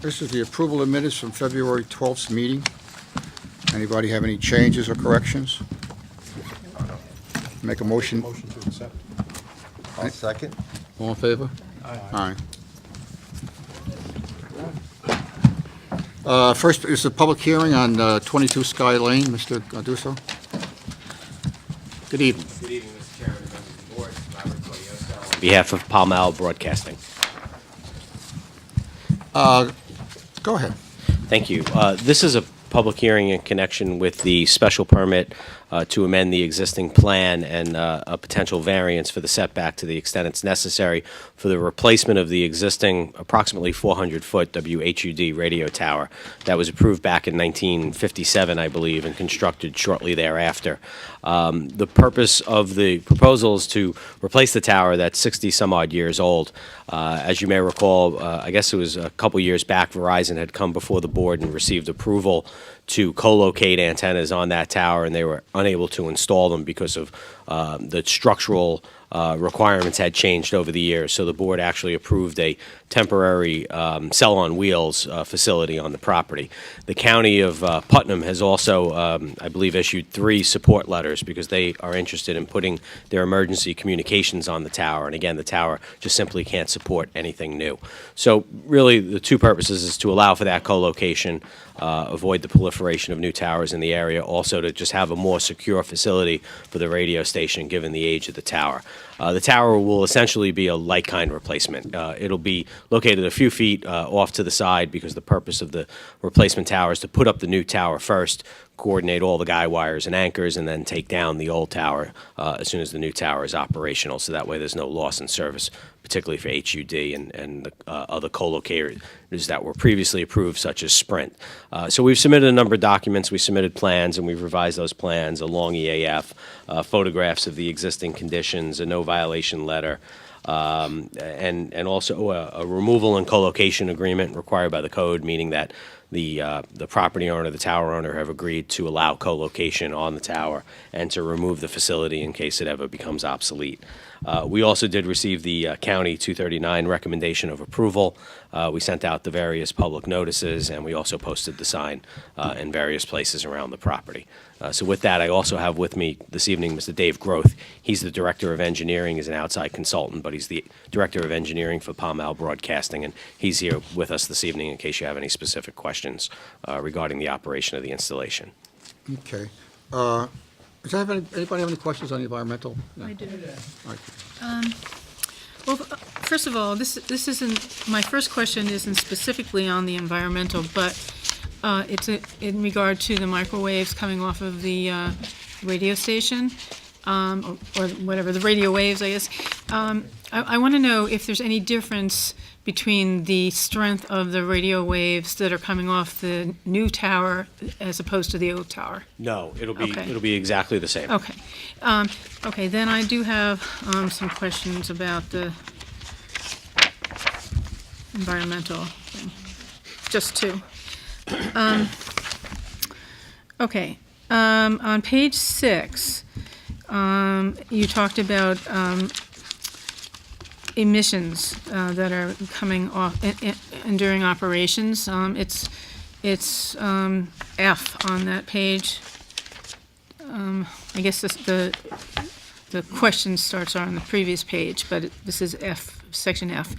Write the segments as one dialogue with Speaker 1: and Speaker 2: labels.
Speaker 1: This is the approval of minutes from February 12th meeting. Anybody have any changes or corrections? Make a motion.
Speaker 2: Motion to accept.
Speaker 3: I'll second.
Speaker 1: All in favor? Aye. First is the public hearing on 22 Sky Lane. Mr. Dusso. Good evening.
Speaker 4: Good evening, Mr. Chairman and members of the board. Robert Torioso on behalf of Pall Mall Broadcasting.
Speaker 1: Go ahead.
Speaker 4: Thank you. This is a public hearing in connection with the special permit to amend the existing plan and a potential variance for the setback to the extent it's necessary for the replacement of the existing approximately 400-foot WHUD radio tower that was approved back in 1957, I believe, and constructed shortly thereafter. The purpose of the proposal is to replace the tower that's 60-some-odd years old. As you may recall, I guess it was a couple years back, Verizon had come before the board and received approval to co-locate antennas on that tower, and they were unable to install them because of the structural requirements had changed over the years. So the board actually approved a temporary cell on wheels facility on the property. The county of Putnam has also, I believe, issued 3 support letters because they are interested in putting their emergency communications on the tower. And again, the tower just simply can't support anything new. So really, the 2 purposes is to allow for that co-location, avoid the proliferation of new towers in the area, also to just have a more secure facility for the radio station given the age of the tower. The tower will essentially be a like-kind replacement. It'll be located a few feet off to the side because the purpose of the replacement tower is to put up the new tower first, coordinate all the guy wires and anchors, and then take down the old tower as soon as the new tower is operational, so that way there's no loss in service, particularly for HUD and the other co-locators that were previously approved, such as Sprint. So we've submitted a number of documents. We submitted plans, and we've revised those plans, a long EAF, photographs of the existing conditions, a no violation letter, and also a removal and co-location agreement required by the code, meaning that the property owner, the tower owner, have agreed to allow co-location on the tower and to remove the facility in case it ever becomes obsolete. We also did receive the County 239 recommendation of approval. We sent out the various public notices, and we also posted the sign in various places around the property. So with that, I also have with me this evening Mr. Dave Groth. He's the Director of Engineering. He's an outside consultant, but he's the Director of Engineering for Pall Mall Broadcasting, and he's here with us this evening in case you have any specific questions regarding the operation of the installation.
Speaker 1: Okay. Does anybody have any questions on the environmental?
Speaker 5: I do.
Speaker 1: All right.
Speaker 5: Well, first of all, this isn't, my first question isn't specifically on the environmental, but it's in regard to the microwaves coming off of the radio station, or whatever, the radio waves, I guess. I want to know if there's any difference between the strength of the radio waves that are coming off the new tower as opposed to the old tower.
Speaker 4: No, it'll
Speaker 5: Okay.
Speaker 4: be exactly the same.
Speaker 5: Okay. Okay, then I do have some questions about the environmental thing. Just 2. Okay. On page 6, you talked about emissions that are coming off during operations. It's F on that page. I guess the question starts on the previous page, but this is F, section F.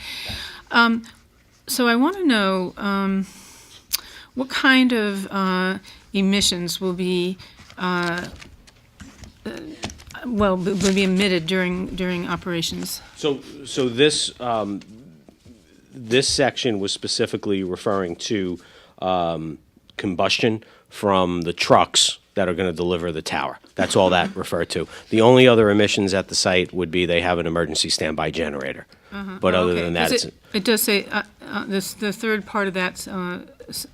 Speaker 5: So I want to know what kind of emissions will be will be emitted during operations.
Speaker 4: So this this section was specifically referring to combustion from the trucks that are going to deliver the tower. That's all that referred to. The only other emissions at the site would be they have an emergency standby generator. But other
Speaker 5: Okay,
Speaker 4: than that,
Speaker 5: 'cause
Speaker 4: it's,
Speaker 5: it does say the third part of that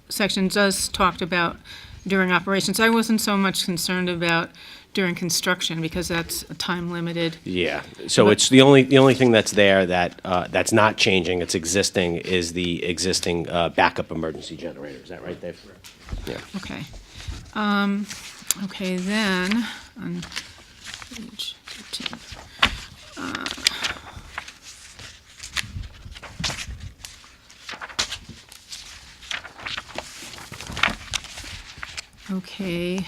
Speaker 5: section does talk about during operations. I wasn't so much concerned about during construction because that's time limited.
Speaker 4: yeah. So
Speaker 5: But-
Speaker 4: it's the only thing that's there that that's not changing. It's existing is the existing backup emergency generator. Is that right, Dave? Yeah.
Speaker 5: Okay. Okay, then, on page 15. Okay.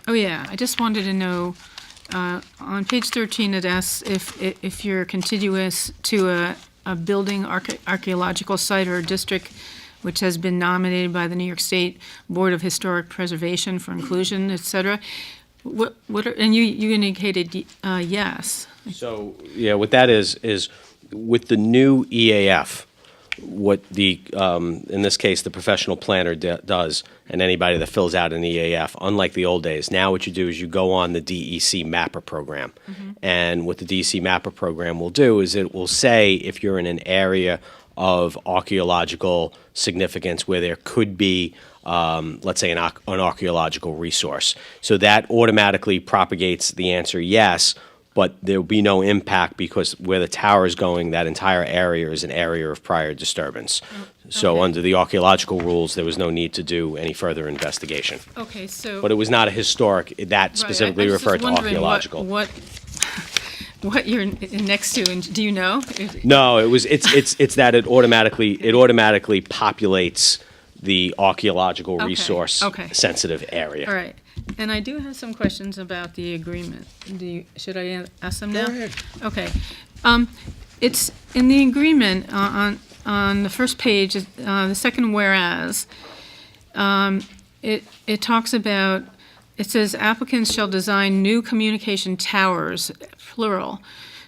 Speaker 5: Oh, yeah, I just wanted to know, on page 13, it asks if you're contiguous to a building, archaeological site, or a district which has been nominated by the New York State Board of Historic Preservation for inclusion, et cetera. And you indicated yes.
Speaker 4: So, yeah, what that is with the new EAF, what the, in this case, the professional planner does, and anybody that fills out an EAF, unlike the old days, now what you do is you go on the DEC Mapper program. And what the DEC Mapper program will do is it will say if you're in an area of archaeological significance where there could be, let's say, an archaeological resource. So that automatically propagates the answer yes, but there will be no impact because where the tower is going, that entire area is an area of prior disturbance. So
Speaker 5: Okay.
Speaker 4: under the archaeological rules, there was no need to do any further investigation.
Speaker 5: Okay, so.
Speaker 4: But it was not a historic, that
Speaker 5: Right,
Speaker 4: specifically
Speaker 5: I was just
Speaker 4: referred to
Speaker 5: wondering
Speaker 4: archaeological.
Speaker 5: What you're next to, and do you know?
Speaker 4: No, it's that it automatically populates the archaeological
Speaker 5: Okay,
Speaker 4: resource
Speaker 5: okay.
Speaker 4: sensitive area.
Speaker 5: All right, and I do have some questions about the agreement. Should I ask them now?
Speaker 1: Go ahead.
Speaker 5: Okay. It's in the agreement, on the first page, the second whereas, it talks about, it says applicants shall design new communication towers, plural,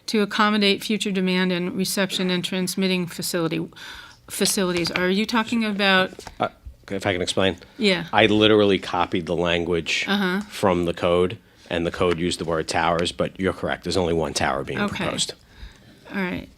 Speaker 5: to accommodate future demand and reception and transmitting facilities. Are you talking about,
Speaker 4: If I can explain.
Speaker 5: yeah,
Speaker 4: I literally copied the language from the code, and the code used the word towers, but you're correct. There's only one tower being
Speaker 5: Okay.
Speaker 4: proposed.
Speaker 5: all right.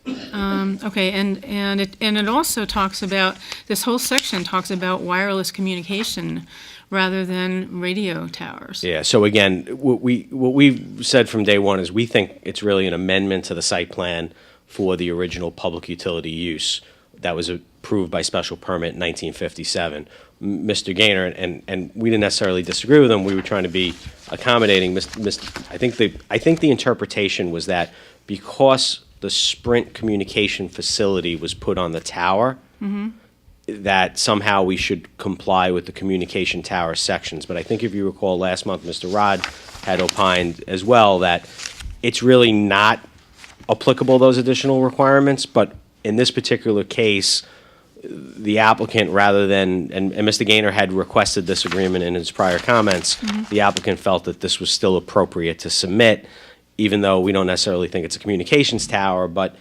Speaker 5: Okay, and it also talks about, this whole section talks about wireless communication rather than radio towers.
Speaker 4: Yeah, so again, what we've said from day one is we think it's really an amendment to the site plan for the original public utility use that was approved by special permit in 1957. Mr. Gaynor, and we didn't necessarily disagree with him, we were trying to be accommodating. I think the interpretation was that because the Sprint communication facility was put on the tower, that somehow we should comply with the communication tower sections. But I think if you recall last month, Mr. Rod had opined as well that it's really not applicable, those additional requirements. But in this particular case, the applicant, rather than, and Mr. Gaynor had requested this agreement in his prior comments, the applicant felt that this was still appropriate to submit, even though we don't necessarily think it's a communications tower, but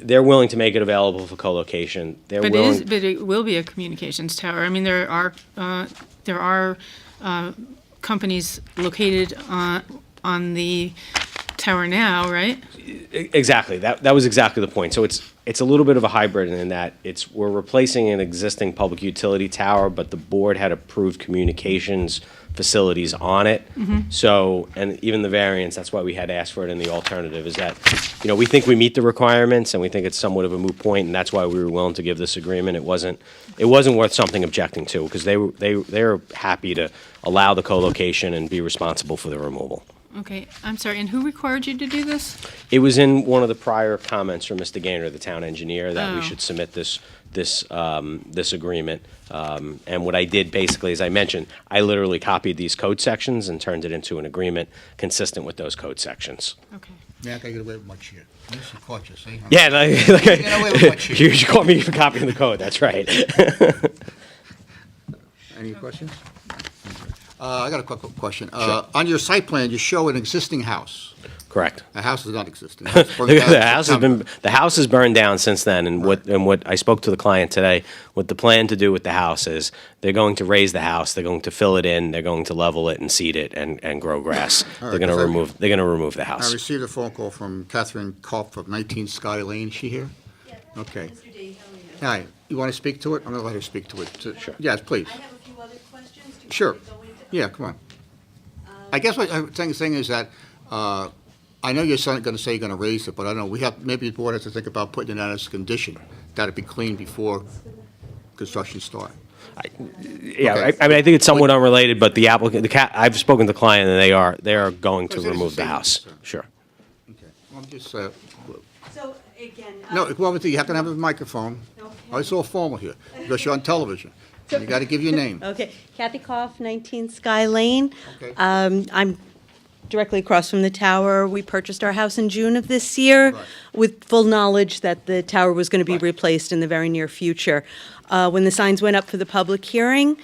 Speaker 4: they're willing to make it available for co-location. They're
Speaker 5: But
Speaker 4: willing.
Speaker 5: it will be a communications tower. I mean, there are companies located on the tower now, right?
Speaker 4: Exactly. That was exactly the point. So it's a little bit of a hybrid in that we're replacing an existing public utility tower, but the board had approved communications facilities on it. So, and even the variance, that's why we had asked for it in the alternative, is that, we think we meet the requirements and we think it's somewhat of a moot point, and that's why we were willing to give this agreement. It wasn't worth something objecting to, because they were happy to allow the co-location and be responsible for the removal.
Speaker 5: Okay, I'm sorry, and who required you to do this?
Speaker 4: It was in one of the prior comments from Mr. Gaynor, the town engineer, that we
Speaker 5: Oh.
Speaker 4: should submit this agreement. And what I did basically, as I mentioned, I literally copied these code sections and turned it into an agreement consistent with those code sections.
Speaker 5: Okay.
Speaker 1: Man, I gotta get away with my chair. At least you caught you, see?
Speaker 4: Yeah, like,
Speaker 1: Get away with my chair.
Speaker 4: you caught me for copying the code, that's right.
Speaker 1: Any questions? I got a quick question. On your site plan, you show an existing house.
Speaker 4: Correct.
Speaker 1: A house is not existing.
Speaker 4: The house has burned down since then, and what I spoke to the client today, what the plan to do with the house is, they're going to raise the house, they're going to fill it in, they're going to level it and seed it and grow grass.
Speaker 1: All
Speaker 4: They're
Speaker 1: right,
Speaker 4: going to
Speaker 1: 'cause
Speaker 4: remove the
Speaker 1: I
Speaker 4: house.
Speaker 1: received a phone call from Catherine Kopp of 19 Sky Lane. Is she here? Okay.
Speaker 2: Mr. D, how are you?
Speaker 1: Hi, you want to speak to it? I'm going to let her speak to it.
Speaker 4: Sure.
Speaker 1: Yes, please.
Speaker 2: I have a few other questions. Do you
Speaker 1: Sure.
Speaker 2: want me to go into-
Speaker 1: Yeah, come on. I guess what I'm saying is that, I know you're going to say you're going to raise it, but I don't know, maybe the board has to think about putting it out as a condition, that it be cleaned before construction start.
Speaker 4: Yeah,
Speaker 1: Okay.
Speaker 4: I mean, I think it's somewhat unrelated, but the applicant, I've spoken to the client, and they are going to
Speaker 1: It's a
Speaker 4: remove the
Speaker 1: safety
Speaker 4: house.
Speaker 1: concern.
Speaker 4: Sure.
Speaker 1: Okay. Well, I'm just,
Speaker 2: So again.
Speaker 1: No, well, you have to have a microphone. Oh, it's all formal here, because you're on television. You got to give your name.
Speaker 6: Okay, Kathy Koff, 19 Sky Lane.
Speaker 1: Okay.
Speaker 6: I'm directly across from the tower. We purchased our house in June of this year
Speaker 1: Right.
Speaker 6: with full knowledge that the tower was going to be
Speaker 1: Right.
Speaker 6: replaced in the very near future. When the signs went up for the public hearing,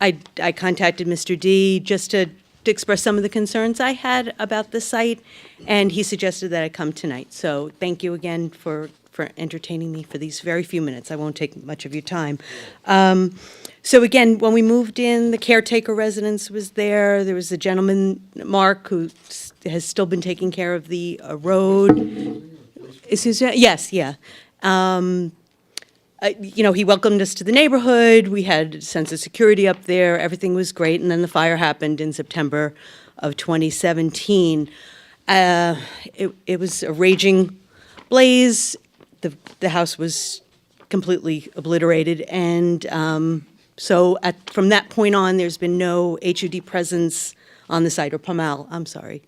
Speaker 6: I contacted Mr. D just to express some of the concerns I had about the site, and he suggested that I come tonight. So thank you again for entertaining me for these very few minutes. I won't take much of your time. So again, when we moved in, the caretaker residence was there. There was a gentleman, Mark, who has still been taking care of the road. Yes, yeah. He welcomed us to the neighborhood. We had a sense of security up there. Everything was great. And then the fire happened in September of 2017. It was a raging blaze. The house was completely obliterated. And so from that point on, there's been no HUD presence on the site, or PAMAL, I'm sorry.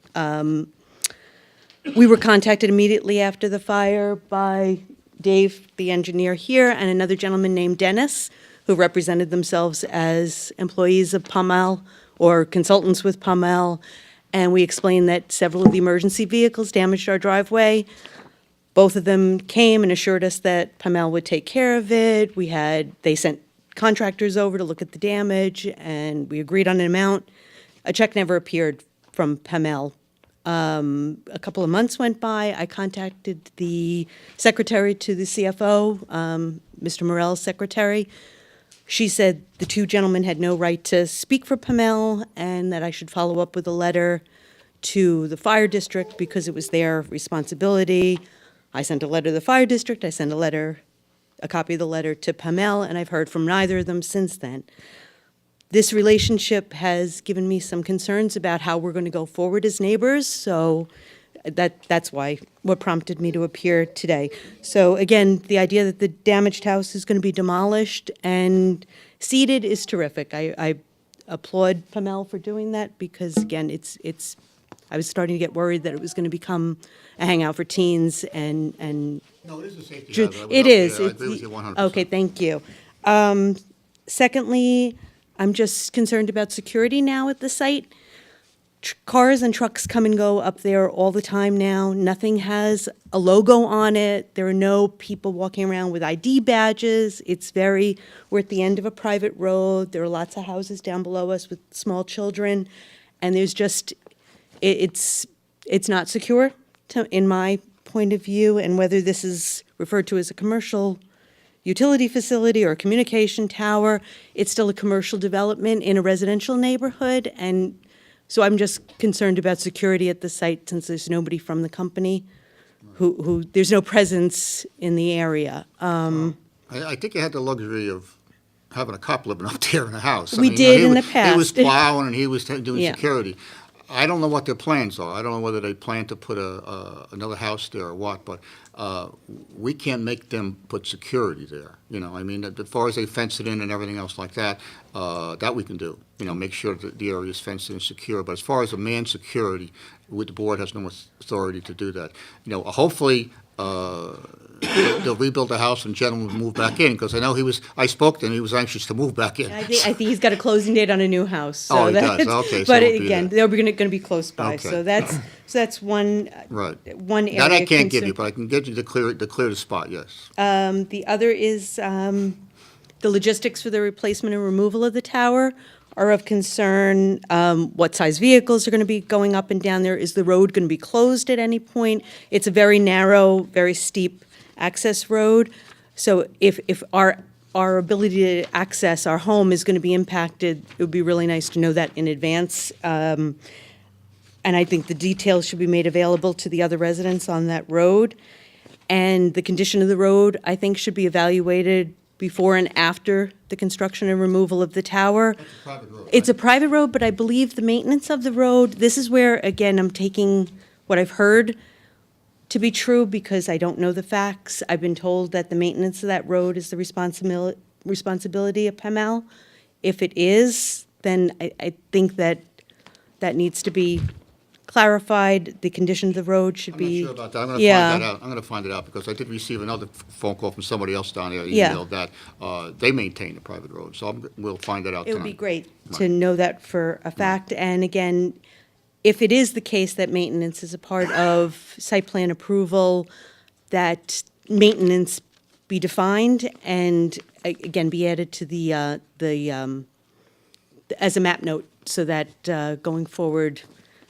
Speaker 6: We were contacted immediately after the fire by Dave, the engineer here, and another gentleman named Dennis, who represented themselves as employees of PAMAL or consultants with PAMAL. And we explained that several of the emergency vehicles damaged our driveway. Both of them came and assured us that PAMAL would take care of it. They sent contractors over to look at the damage, and we agreed on an amount. A check never appeared from PAMAL. A couple of months went by. I contacted the secretary to the CFO, Mr. Morell's secretary. She said the two gentlemen had no right to speak for PAMAL and that I should follow up with a letter to the fire district because it was their responsibility. I sent a letter to the fire district. I sent a copy of the letter to PAMAL, and I've heard from neither of them since then. This relationship has given me some concerns about how we're going to go forward as neighbors, so that's what prompted me to appear today. So again, the idea that the damaged house is going to be demolished and seeded is terrific. I applaud PAMAL for doing that because, again, I was starting to get worried that it was going to become a hangout for teens and
Speaker 1: No, it is a safety
Speaker 6: Ju-
Speaker 1: hazard.
Speaker 6: It is.
Speaker 1: I agree with you 100%.
Speaker 6: Okay, thank you. Secondly, I'm just concerned about security now at the site. Cars and trucks come and go up there all the time now. Nothing has a logo on it. There are no people walking around with ID badges. We're at the end of a private road. There are lots of houses down below us with small children. And there's just, it's not secure in my point of view. And whether this is referred to as a commercial utility facility or a communication tower, it's still a commercial development in a residential neighborhood. And so I'm just concerned about security at the site since there's nobody from the company there's no presence in the area.
Speaker 1: I think you had the luxury of having a cop living up there in the house.
Speaker 6: We did in the
Speaker 1: He was
Speaker 6: past.
Speaker 1: plowing and he was doing
Speaker 6: Yeah.
Speaker 1: security. I don't know what their plans are. I don't know whether they plan to put another house there or what, but we can't make them put security there. I mean, as far as they fence it in and everything else like that, that we can do. Make sure that the area is fenced in and secure. But as far as a manned security, the board has no authority to do that. Hopefully, they'll rebuild the house and gentlemen will move back in, because I know I spoke to him, he was anxious to move back in.
Speaker 6: I think he's got a closing date on a new house. So
Speaker 1: Oh, he does.
Speaker 6: that's-
Speaker 1: Okay, so
Speaker 6: But
Speaker 1: it'll be
Speaker 6: again,
Speaker 1: there.
Speaker 6: they're going to be close by.
Speaker 1: Okay.
Speaker 6: So that's one
Speaker 1: Right.
Speaker 6: area.
Speaker 1: That I can't give
Speaker 6: concern.
Speaker 1: you, but I can get you to clear the spot, yes.
Speaker 6: The other is the logistics for the replacement and removal of the tower are of concern. What size vehicles are going to be going up and down there? Is the road going to be closed at any point? It's a very narrow, very steep access road. So if our ability to access our home is going to be impacted, it would be really nice to know that in advance. And I think the details should be made available to the other residents on that road. And the condition of the road, I think, should be evaluated before and after the construction and removal of the tower.
Speaker 1: It's a private road,
Speaker 6: It's a
Speaker 1: right?
Speaker 6: private road, but I believe the maintenance of the road, this is where, again, I'm taking what I've heard to be true because I don't know the facts. I've been told that the maintenance of that road is the responsibility of PAMAL. If it is, then I think that needs to be clarified. The condition of the road should
Speaker 1: I'm not
Speaker 6: be.
Speaker 1: sure about that. I'm gonna
Speaker 6: Yeah.
Speaker 1: find that out. I'm gonna find it out, because I did receive another phone call from somebody else down there,
Speaker 6: Yeah.
Speaker 1: email that, they maintain a private road, so we'll find that out
Speaker 6: It would be
Speaker 1: tonight.
Speaker 6: great to know that for a fact. And again, if it is the case that maintenance is a part of site plan approval, that maintenance be defined and again, be added to as a map note, so that going forward,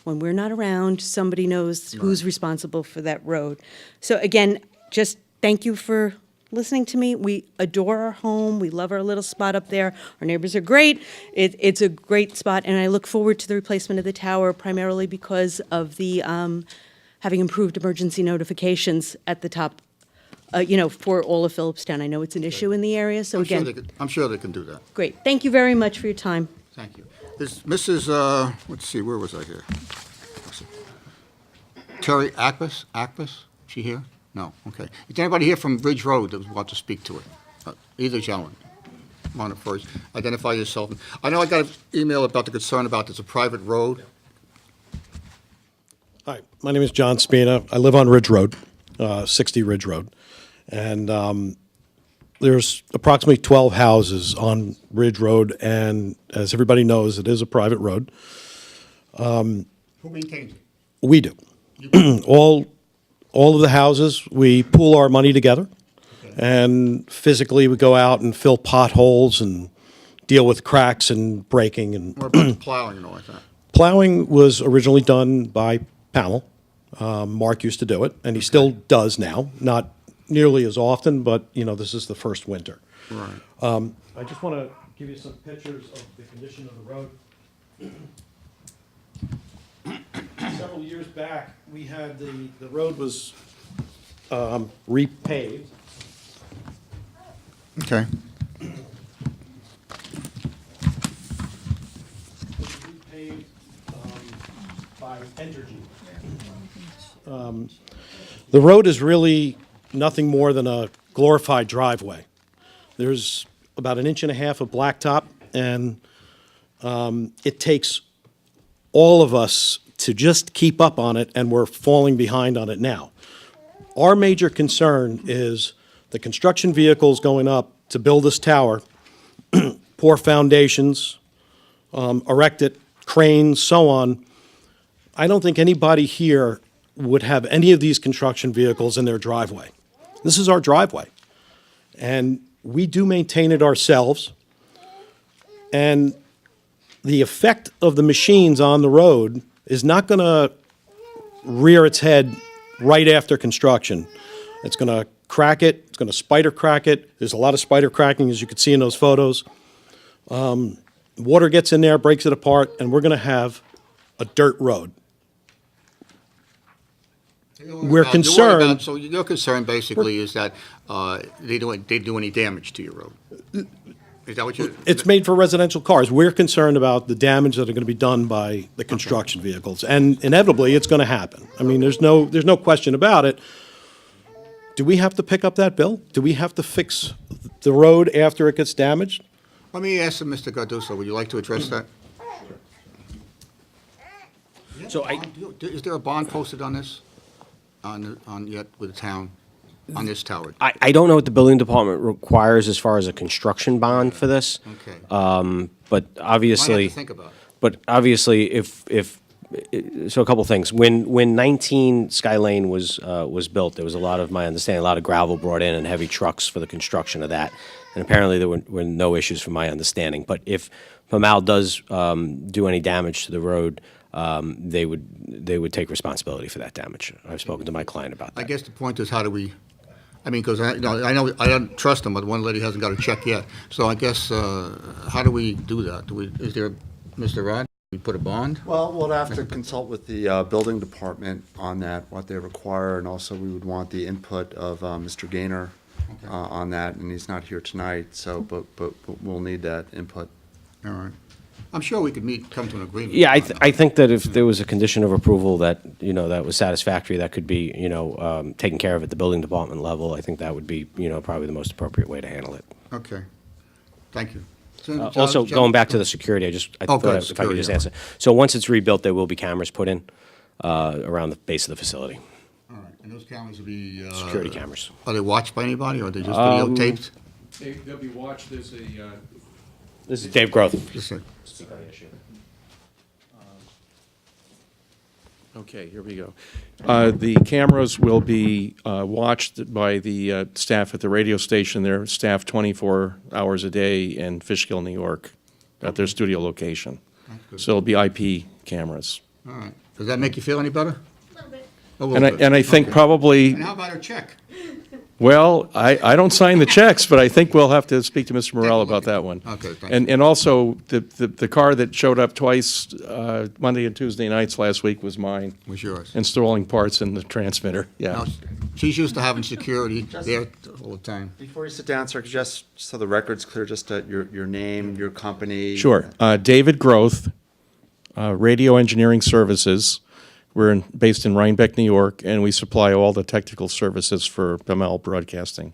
Speaker 6: when we're not around, somebody knows who's responsible for that road. So again, just thank you for listening to me. We adore our home. We love our little spot up there. Our neighbors are great. It's a great spot, and I look forward to the replacement of the tower primarily because of the having improved emergency notifications at the top, for all of Philipstown. I know it's an issue in the area, so again,
Speaker 1: I'm sure they can do that.
Speaker 6: great. Thank you very much for your time.
Speaker 1: Thank you. Is Mrs., let's see, where was I here? Terry Akbis? She here? No, okay. Is there anybody here from Ridge Road that would want to speak to it? Either gentleman. Come on up first. Identify yourself. I know I got an email about the concern about it's a private road.
Speaker 7: Hi, my name is John Spina. I live on Ridge Road, 60 Ridge Road. And there's approximately 12 houses on Ridge Road, and as everybody knows, it is a private road.
Speaker 1: Who maintains it?
Speaker 7: We do. All of the houses, we pool our money together, and physically we go out and fill potholes and deal with cracks and breaking. And
Speaker 1: What about the plowing and all like that?
Speaker 7: plowing was originally done by Powell. Mark used to do it, and he still does now, not nearly as often, but, this is the first winter.
Speaker 1: Right.
Speaker 7: I just want to give you some pictures of the condition of the road. Several years back, we had the road was repaved.
Speaker 1: Okay.
Speaker 7: Repaved by Entergy. The road is really nothing more than a glorified driveway. There's about 1.5 inches of blacktop, and it takes all of us to just keep up on it, and we're falling behind on it now. Our major concern is the construction vehicles going up to build this tower, pour foundations, erect it, cranes, so on. I don't think anybody here would have any of these construction vehicles in their driveway. This is our driveway, and we do maintain it ourselves. And the effect of the machines on the road is not going to rear its head right after construction. It's going to crack it. It's going to spider crack it. There's a lot of spider cracking, as you can see in those photos. Water gets in there, breaks it apart, and we're going to have a dirt road. We're concerned.
Speaker 1: So your concern basically is that they do any damage to your road? Is that what you?
Speaker 7: It's made for residential cars. We're concerned about the damage that are going to be done by the construction vehicles, and inevitably, it's going to happen. I mean, there's no question about it. Do we have to pick up that bill? Do we have to fix the road after it gets damaged?
Speaker 1: Let me ask Mr. Garduso, would you like to address that?
Speaker 4: So
Speaker 1: Is there a bond posted on this, yet with the town, on this tower?
Speaker 4: I don't know what the building department requires as far as a construction bond for this.
Speaker 1: Okay.
Speaker 4: But
Speaker 1: Might
Speaker 4: obviously.
Speaker 1: have to think about it.
Speaker 4: But obviously, so a couple things. When 19 Sky Lane was built, there was my understanding, a lot of gravel brought in and heavy trucks for the construction of that. And apparently there were no issues from my understanding. But if Pamal does do any damage to the road, they would take responsibility for that damage. I've spoken to my client about that.
Speaker 1: I guess the point is, how do we, because I know I don't trust them, but one lady hasn't got a check yet. So I guess, how do we do that? Is there, Mr. Rod, we put a bond?
Speaker 3: Well, we'll have to consult with the building department on that, what they require, and also we would want the input of Mr. Gaynor on that, and he's not here tonight, so, but we'll need that input.
Speaker 1: All right. I'm sure we could come to an agreement.
Speaker 4: Yeah, I think that if there was a condition of approval that, that was satisfactory, that could be, taken care of at the building department level, I think that would be, probably the most appropriate way to handle it.
Speaker 1: Okay. Thank you.
Speaker 4: Also, going back to the security, I
Speaker 1: Oh,
Speaker 4: thought
Speaker 1: good,
Speaker 4: if I could
Speaker 1: security,
Speaker 4: just
Speaker 1: yeah.
Speaker 4: answer. So once it's rebuilt, there will be cameras put in. around the base of the facility.
Speaker 1: All right, and those cameras will be...
Speaker 4: Security cameras.
Speaker 1: Are they watched by anybody, or are they just videotaped?
Speaker 8: They'll be watched. There's a,
Speaker 4: This is Dave Groth.
Speaker 1: Just a-
Speaker 8: okay, here we go. The cameras will be watched by the staff at the radio station. They're staffed 24 hours a day in Fishkill, New York, at their studio location.
Speaker 1: good.
Speaker 8: So it'll be IP cameras.
Speaker 1: All right. Does that make you feel any better? A little
Speaker 8: And I,
Speaker 1: bit.
Speaker 8: and I think
Speaker 1: Okay.
Speaker 8: probably,
Speaker 1: And how about our check?
Speaker 8: well, I don't sign the checks, but I think we'll have to speak to Mr. Morel about that one.
Speaker 1: Okay, thank
Speaker 8: And also, the car that showed up twice, Monday and Tuesday nights last week was mine,
Speaker 1: Was yours?
Speaker 8: installing parts in the transmitter, yeah.
Speaker 1: Now, she's used to having security there all the time.
Speaker 3: Before you sit down, sir, just so the record's clear, just your name, your company.
Speaker 8: Sure. David Groth, Radio Engineering Services. We're based in Rhinebeck, New York, and we supply all the technical services for PML Broadcasting.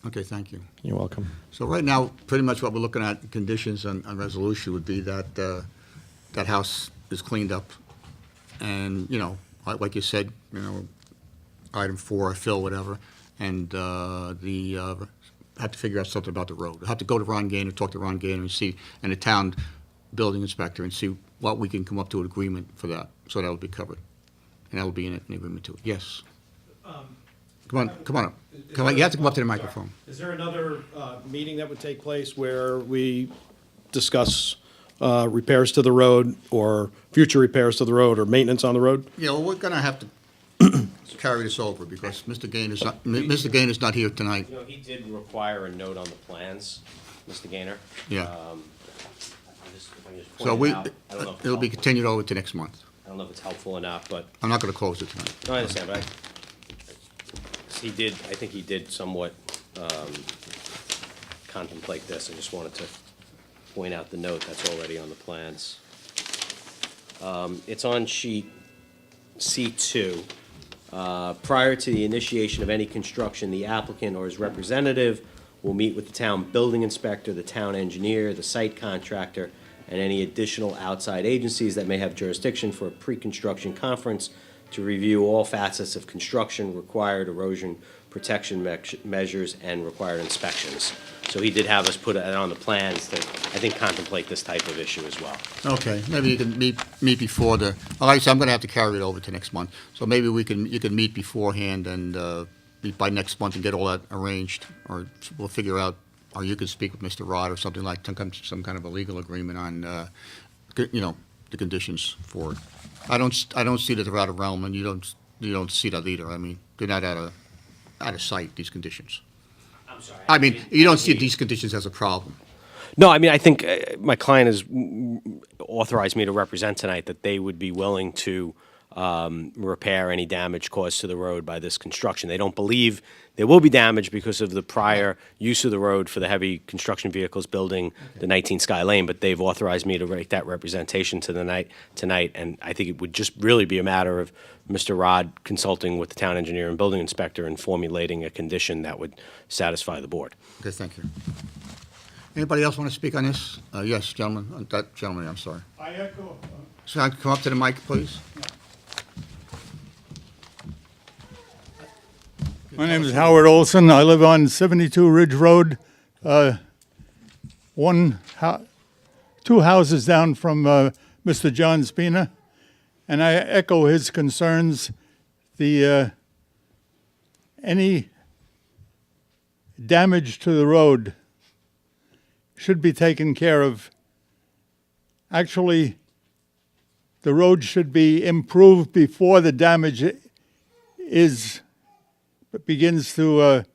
Speaker 1: Okay, thank you.
Speaker 8: You're welcome.
Speaker 1: So right now, pretty much what we're looking at, conditions on resolution would be that, that house is cleaned up. And, you know, like you said, you know, item 4, fill, whatever, and have to figure out something about the road. Have to go to Ron Gaynor, talk to Ron Gaynor and see, and the town building inspector, and see what we can come up to an agreement for that, so that'll be covered. And that'll be in an agreement too. Yes. Come on up. Come on, you have to come up to the microphone.
Speaker 7: Is there another meeting that would take place where we discuss repairs to the road, or future repairs to the road, or maintenance on the road?
Speaker 1: Yeah, well, we're gonna have to carry this over, because Mr. Gaynor's not here tonight.
Speaker 4: You know, he did require a note on the plans, Mr. Gaynor.
Speaker 1: Yeah.
Speaker 4: If I just
Speaker 1: So
Speaker 4: point
Speaker 1: we,
Speaker 4: it out, I don't know if it's
Speaker 1: it'll be
Speaker 4: helpful.
Speaker 1: continued over to next month.
Speaker 4: I don't know if it's helpful or not, but,
Speaker 1: I'm not gonna close it tonight.
Speaker 4: no, I understand, but I think he did somewhat contemplate this. I just wanted to point out the note that's already on the plans. It's on sheet C2. Prior to the initiation of any construction, the applicant or his representative will meet with the town building inspector, the town engineer, the site contractor, and any additional outside agencies that may have jurisdiction for a pre-construction conference to review all facets of construction, required erosion protection measures, and required inspections. So he did have us put it on the plans to, I think, contemplate this type of issue as well.
Speaker 1: Okay, maybe you can meet before the, like I said, I'm gonna have to carry it over to next month. So maybe you can meet beforehand and, meet by next month and get all that arranged, or we'll figure out, or you could speak with Mr. Rod or something like, some kind of a legal agreement on, you know, the conditions for it. I don't see that they're out of realm, and you don't see that either. I mean, they're not out of sight, these conditions.
Speaker 4: I'm sorry.
Speaker 1: I mean, you don't see these conditions as a problem.
Speaker 4: No, I mean, I think my client has authorized me to represent tonight that they would be willing to repair any damage caused to the road by this construction. They don't believe there will be damage because of the prior use of the road for the heavy construction vehicles building the 19 Sky Lane, but they've authorized me to make that representation tonight, and I think it would just really be a matter of Mr. Rod consulting with the town engineer and building inspector and formulating a condition that would satisfy the board.
Speaker 1: Okay, thank you. Anybody else want to speak on this? Yes, gentlemen, that gentleman, I'm sorry.
Speaker 9: I echo.
Speaker 1: So I come up to the mic, please?
Speaker 9: My name is Howard Olson. I live on 72 Ridge Road, two houses down from Mr. John Spina, and I echo his concerns. Any damage to the road should be taken care of. Actually, the road should be improved before the damage begins to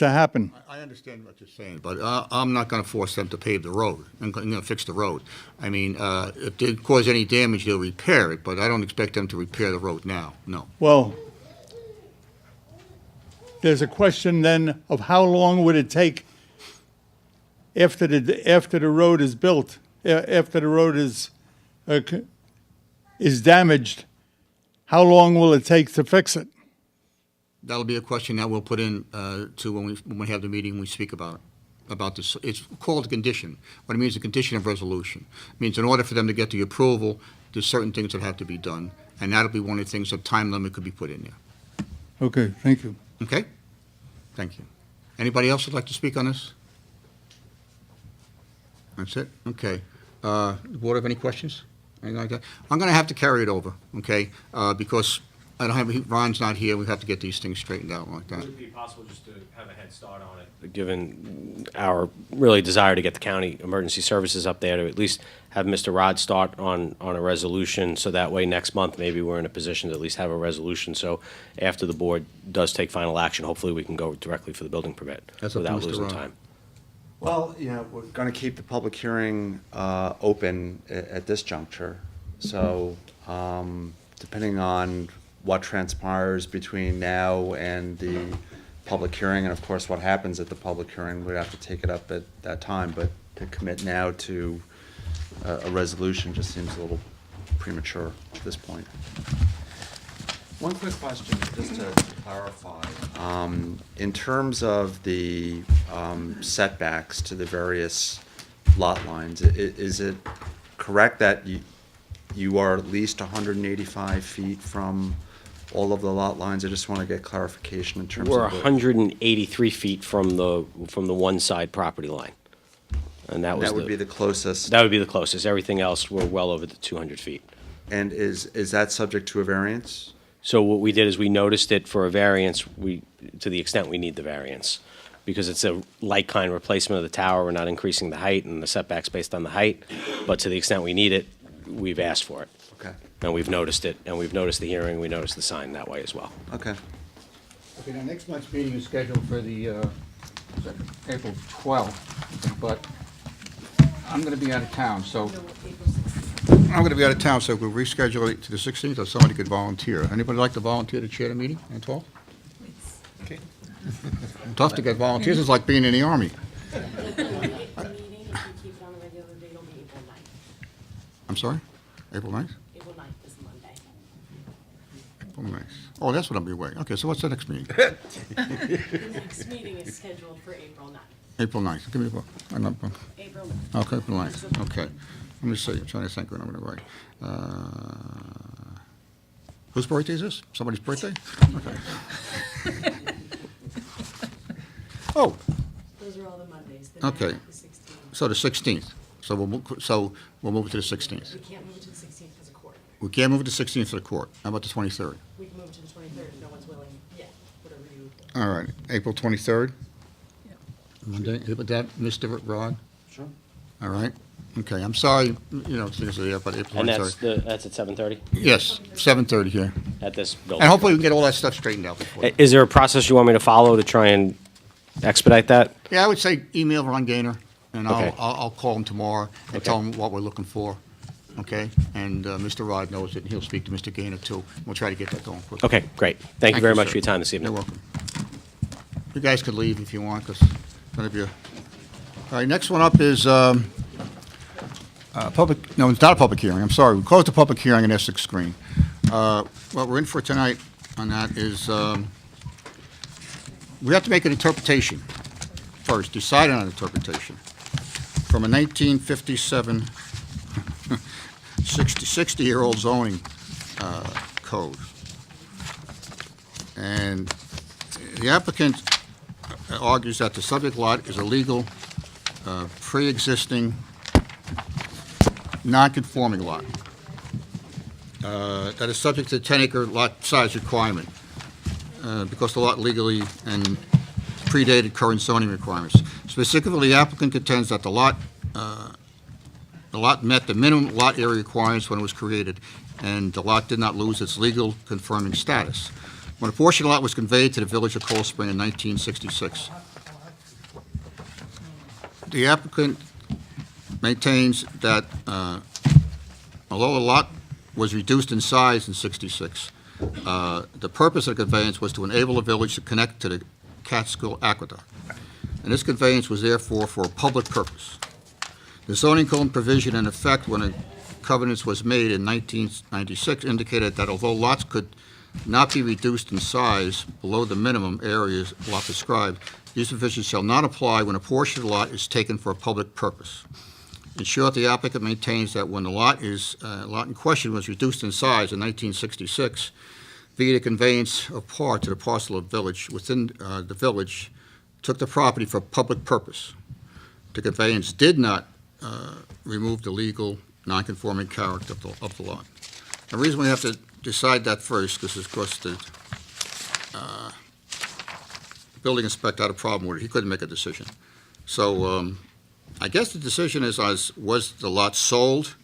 Speaker 9: happen.
Speaker 1: I understand what you're saying, but I'm not going to force them to pave the road and, you know, fix the road. I mean, if they cause any damage, they'll repair it, but I don't expect them to repair the road now, no.
Speaker 9: Well, there's a question then of how long would it take after the road is built, after the road is damaged. How long will it take to fix it?
Speaker 1: That'll be a question that we'll put in to when we have the meeting, we speak about it. about this, it's called a condition. What it means, a condition of resolution. It means in order for them to get the approval, there's certain things that have to be done, and that'll be one of the things, a time limit could be put in there.
Speaker 9: Okay, thank you.
Speaker 1: Okay? Thank you. Anybody else would like to speak on this? That's it? Okay. The board have any questions? Anything like that? I'm going to have to carry it over, okay? Because I don't have, Ron's not here, we have to get these things straightened out like that.
Speaker 4: Would it be possible just to have a head start on it, given our really desire to get the county emergency services up there, to at least have Mr. Rod start on a resolution, so that way next month, maybe we're in a position to at least have a resolution, so after the board does take final action, hopefully we can go directly for the building permit
Speaker 1: That's up to
Speaker 4: without
Speaker 1: Mr.
Speaker 4: losing
Speaker 1: Rod.
Speaker 4: time.
Speaker 3: Well, we're going to keep the public hearing open at this juncture. So depending on what transpires between now and the public hearing, and of course what happens at the public hearing, we'd have to take it up at that time. But to commit now to a resolution just seems a little premature at this point. One quick question, just to clarify. In terms of the setbacks to the various lot lines, is it correct that you are at least 185 feet from all of the lot lines? I just want to get clarification in terms of.
Speaker 4: We're 183 feet from the one side property line. And that was
Speaker 3: That would be the closest.
Speaker 4: That would be the closest. Everything else, we're well over the 200 feet.
Speaker 3: And is that subject to a variance?
Speaker 4: So what we did is we noticed it for a variance, to the extent we need the variance. Because it's a like-kind replacement of the tower, we're not increasing the height and the setbacks based on the height. But to the extent we need it, we've asked for it.
Speaker 3: Okay,
Speaker 4: And we've noticed it, and we've noticed the hearing, we noticed the sign that way as well.
Speaker 3: okay.
Speaker 1: Okay, now, next month's meeting is scheduled for the, April 12th, but I'm going to be out of town, so. I'm going to be out of town, so we'll reschedule it to the 16th, or somebody could volunteer. Anybody like to volunteer to chair the meeting on 12th? Okay. Tough to get volunteers, it's like being in the Army.
Speaker 10: The meeting, if you keep it on the regular date, will be April 9th.
Speaker 1: I'm sorry? April 9th?
Speaker 10: April 9th is Monday.
Speaker 1: April 9th. Oh, that's what I'll be away. Okay, so what's the next meeting?
Speaker 10: The next meeting is scheduled for April 9th.
Speaker 1: April 9th. Give me a book.
Speaker 10: April 9th.
Speaker 1: Okay, April 9th. Okay. Let me see, I'm trying to think what I'm going to write. Whose birthday is this? Somebody's birthday? Okay. Oh,
Speaker 10: Those are all the Mondays. The
Speaker 1: okay.
Speaker 10: 9th, the 16th.
Speaker 1: So the 16th. So we'll move it to the 16th.
Speaker 10: We can't move it to the 16th because of court.
Speaker 1: We can't move it to 16th for the court. How about the 23rd?
Speaker 10: We can move it to the 23rd if no one's willing yet, whatever you.
Speaker 1: All right, April 23rd? Monday, with that, Mr. Rod?
Speaker 3: Sure.
Speaker 1: All right, okay, I'm sorry, things are there, but April
Speaker 4: And
Speaker 1: 23rd.
Speaker 4: that's at 7:30
Speaker 1: Yes, 7:30 here.
Speaker 4: at this building.
Speaker 1: And hopefully we can get all that stuff straightened out before.
Speaker 4: Is there a process you want me to follow to try and expedite that?
Speaker 1: Yeah, I would say email Ron Gaynor, and
Speaker 4: Okay.
Speaker 1: I'll call him tomorrow and
Speaker 4: Okay.
Speaker 1: tell him what we're looking for, okay? And Mr. Rod knows it, and he'll speak to Mr. Gaynor too. We'll try to get that going quickly.
Speaker 4: Okay, great. Thank you very much
Speaker 1: sir.
Speaker 4: for your time this evening.
Speaker 1: You're welcome. You guys could leave if you want, because it's going to be a... All right, next one up is public, no, it's not a public hearing, I'm sorry. We closed the public hearing in Essex Green. What we're in for tonight on that is, we have to make an interpretation first, decide on an interpretation from a 1957 60-year-old zoning code. And the applicant argues that the subject lot is a legal, pre-existing, non-conforming lot that is subject to the 10-acre lot size requirement because the lot legally and predated current zoning requirements. Specifically, the applicant contends that the lot met the minimum lot area requirements when it was created, and the lot did not lose its legal confirming status. When a portion of the lot was conveyed to the village of Cold Spring in 1966. The applicant maintains that although the lot was reduced in size in '66, the purpose of the conveyance was to enable the village to connect to the Catskill Aqueduct. And this conveyance was therefore for a public purpose. The zoning code provision in effect when the covenants was made in 1996 indicated that although lots could not be reduced in size below the minimum areas lot prescribed, these provisions shall not apply when a portion of the lot is taken for a public purpose. Ensure that the applicant maintains that when the lot in question was reduced in size in 1966, via the conveyance of part to the parcel of village within the village, took the property for public purpose. The conveyance did not remove the legal non-conforming character of the lot. The reason we have to decide that first, because of course the building inspector had a problem with it. He couldn't make a decision. So I guess the decision is, was the lot sold,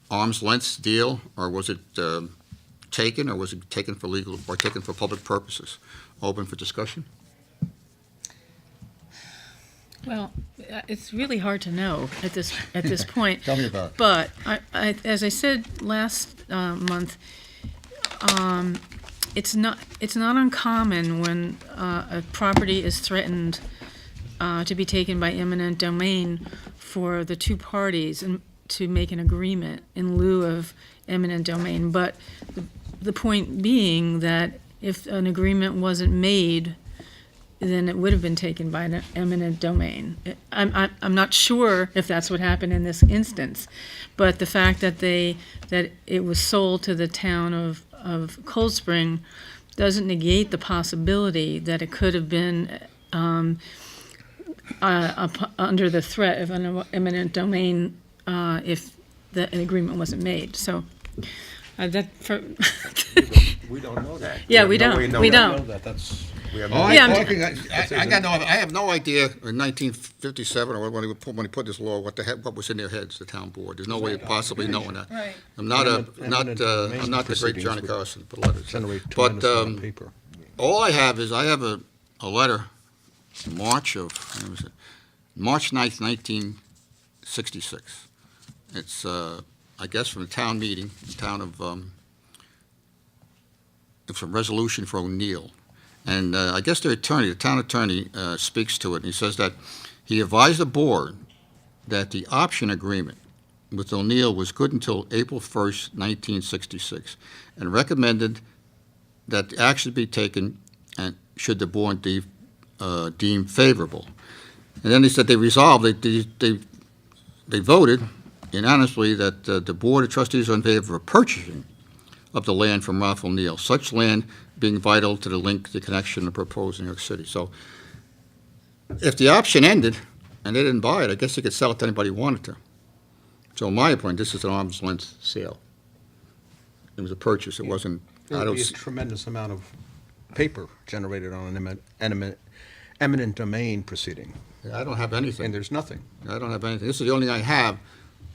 Speaker 1: arm's length deal, or was it taken, or was it taken for legal, or taken for public purposes? Open for discussion?
Speaker 5: Well, it's really hard to know at this point.
Speaker 1: Tell me about it.
Speaker 5: But as I said last month, it's not uncommon when a property is threatened to be taken by eminent domain for the two parties and to make an agreement in lieu of eminent domain. But the point being that if an agreement wasn't made, then it would have been taken by an eminent domain. I'm not sure if that's what happened in this instance, but the fact that it was sold to the town of Cold Spring doesn't negate the possibility that it could have been under the threat of an eminent domain if an agreement wasn't made. So that for.
Speaker 11: We don't know that.
Speaker 5: Yeah, we don't. We don't.
Speaker 1: I have no idea in 1957 or when he put this law what was in their heads, the town board. There's no way of possibly knowing that.
Speaker 5: Right.
Speaker 1: I'm not the great Johnny Carson for letters.
Speaker 11: Generate
Speaker 1: But
Speaker 11: tremendous amount of paper.
Speaker 1: all I have is a letter, March 9th, 1966. It's I guess from the town meeting, the town of it's a resolution for O'Neill. And I guess the town attorney speaks to it, and he says that he advised the board that the option agreement with O'Neill was good until April 1st, 1966, and recommended that action be taken and should the board deem favorable. And then he said they resolved, they voted unanimously that the board of trustees are in favor of purchasing of the land from Ralph O'Neill, such land being vital to the connection of proposed New York City. So if the option ended and they didn't buy it, I guess they could sell it to anybody who wanted to. So in my opinion, this is an arm's length sale. It was a purchase. It wasn't,
Speaker 11: There
Speaker 1: I
Speaker 11: would
Speaker 1: don't,
Speaker 11: be a
Speaker 1: s-
Speaker 11: tremendous amount of paper generated on an eminent domain proceeding,
Speaker 1: I don't have anything.
Speaker 11: and there's nothing.
Speaker 1: I don't have anything. This is the only thing I have.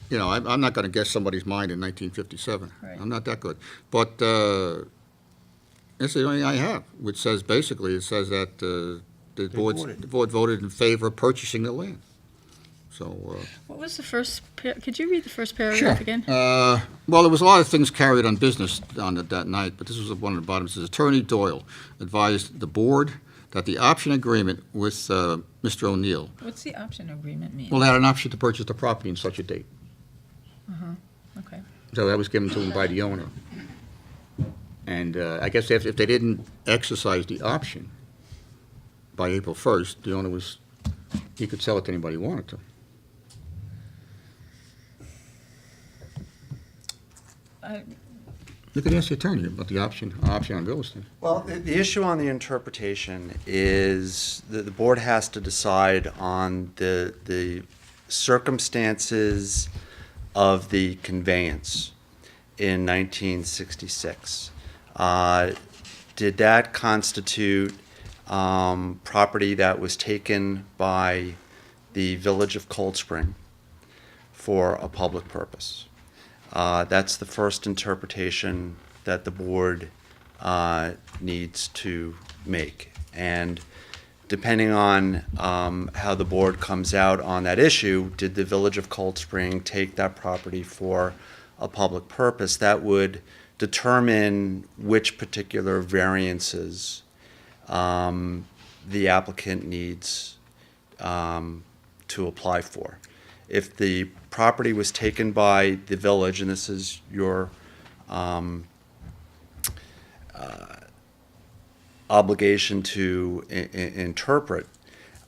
Speaker 1: You know, I'm not going to guess somebody's mind in 1957.
Speaker 5: Right.
Speaker 1: I'm not that good. But this is the only thing I have, which says, basically, it says that the board voted in favor of purchasing the land. So,
Speaker 5: What was the first? Could you read the first paragraph again?
Speaker 1: well, there was a lot of things carried on business on it that night, but this was one of the bottom. It says, Attorney Doyle advised the board that the option agreement with Mr. O'Neill,
Speaker 5: What's the option agreement mean?
Speaker 1: well, they had an option to purchase the property in such a date.
Speaker 5: Okay.
Speaker 1: So that was given to him by the owner. And I guess if they didn't exercise the option by April 1st, the owner he could sell it to anybody he wanted to. You could ask the attorney about the option on real estate.
Speaker 3: Well, the issue on the interpretation is that the board has to decide on the circumstances of the conveyance in 1966. Did that constitute property that was taken by the village of Cold Spring for a public purpose? That's the first interpretation that the board needs to make. And depending on how the board comes out on that issue, did the village of Cold Spring take that property for a public purpose? That would determine which particular variances the applicant needs to apply for. If the property was taken by the village, and this is your obligation to interpret.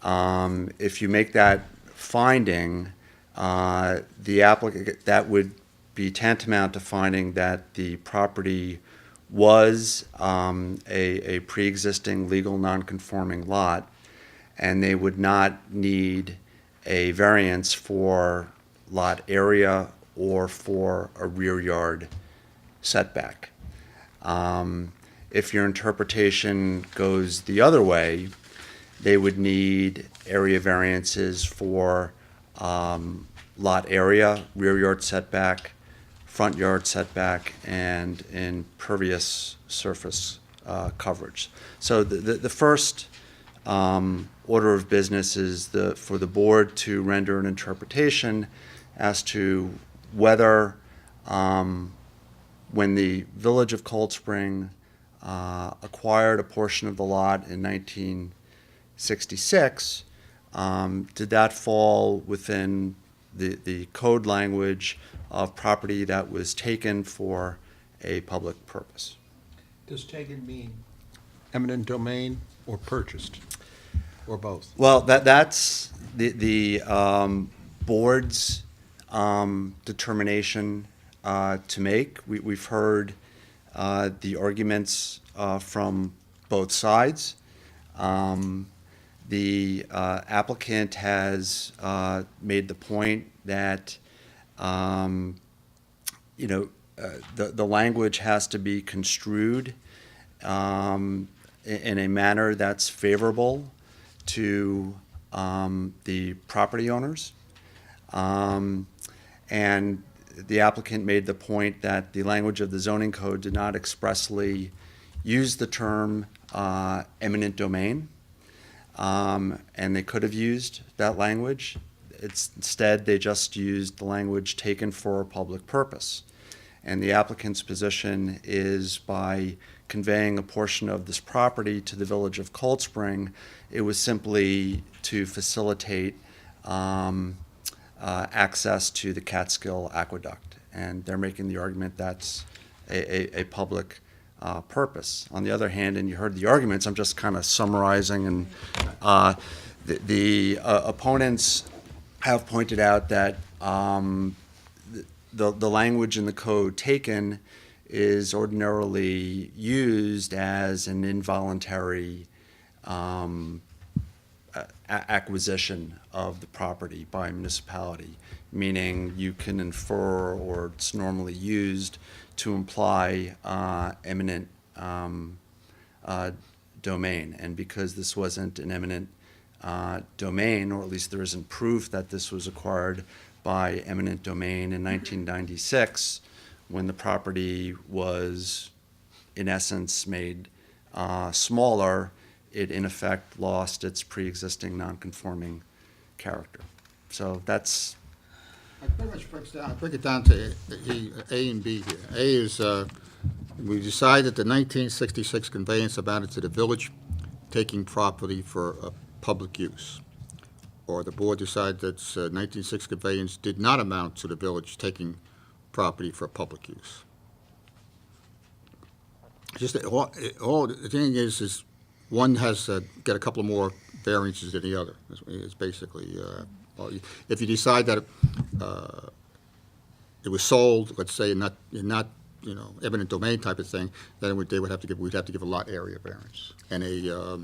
Speaker 3: If you make that finding, the applicant, that would be tantamount to finding that the property was a pre-existing legal non-conforming lot, and they would not need a variance for lot area or for a rear yard setback. If your interpretation goes the other way, they would need area variances for lot area, rear yard setback, front yard setback, and impervious surface coverage. So the first order of business is for the board to render an interpretation as to whether, when the Village of Cold Spring acquired a portion of the lot in 1966, did that fall within the code language of property that was taken for a public purpose?
Speaker 11: Does taken mean eminent domain or purchased, or both?
Speaker 3: Well, that's the board's determination to make. We've heard the arguments from both sides. The applicant has made the point that the language has to be construed in a manner that's favorable to the property owners. And the applicant made the point that the language of the zoning code did not expressly use the term eminent domain, and they could have used that language. Instead, they just used the language taken for a public purpose. And the applicant's position is, by conveying a portion of this property to the Village of Cold Spring, it was simply to facilitate access to the Catskill Aqueduct. And they're making the argument that's a public purpose. On the other hand, and you heard the arguments, I'm just kind of summarizing, and the opponents have pointed out that the language in the code taken is ordinarily used as an involuntary acquisition of the property by a municipality, meaning you can infer, or it's normally used to imply eminent domain. And because this wasn't an eminent domain, or at least there isn't proof that this was acquired by eminent domain in 1996, when the property was, in essence, made smaller, it in effect lost its pre-existing non-conforming character. So that's...
Speaker 1: I pretty much break it down to A and B here. A is, we decided the 1966 conveyance amounted to the village taking property for public use. Or the board decided that 1960 conveyance did not amount to the village taking property for public use. Just all the thing is one has got a couple more variances than the other. It's basically, if you decide that it was sold, let's say, not eminent domain type of thing, then we'd have to give a lot area variance and a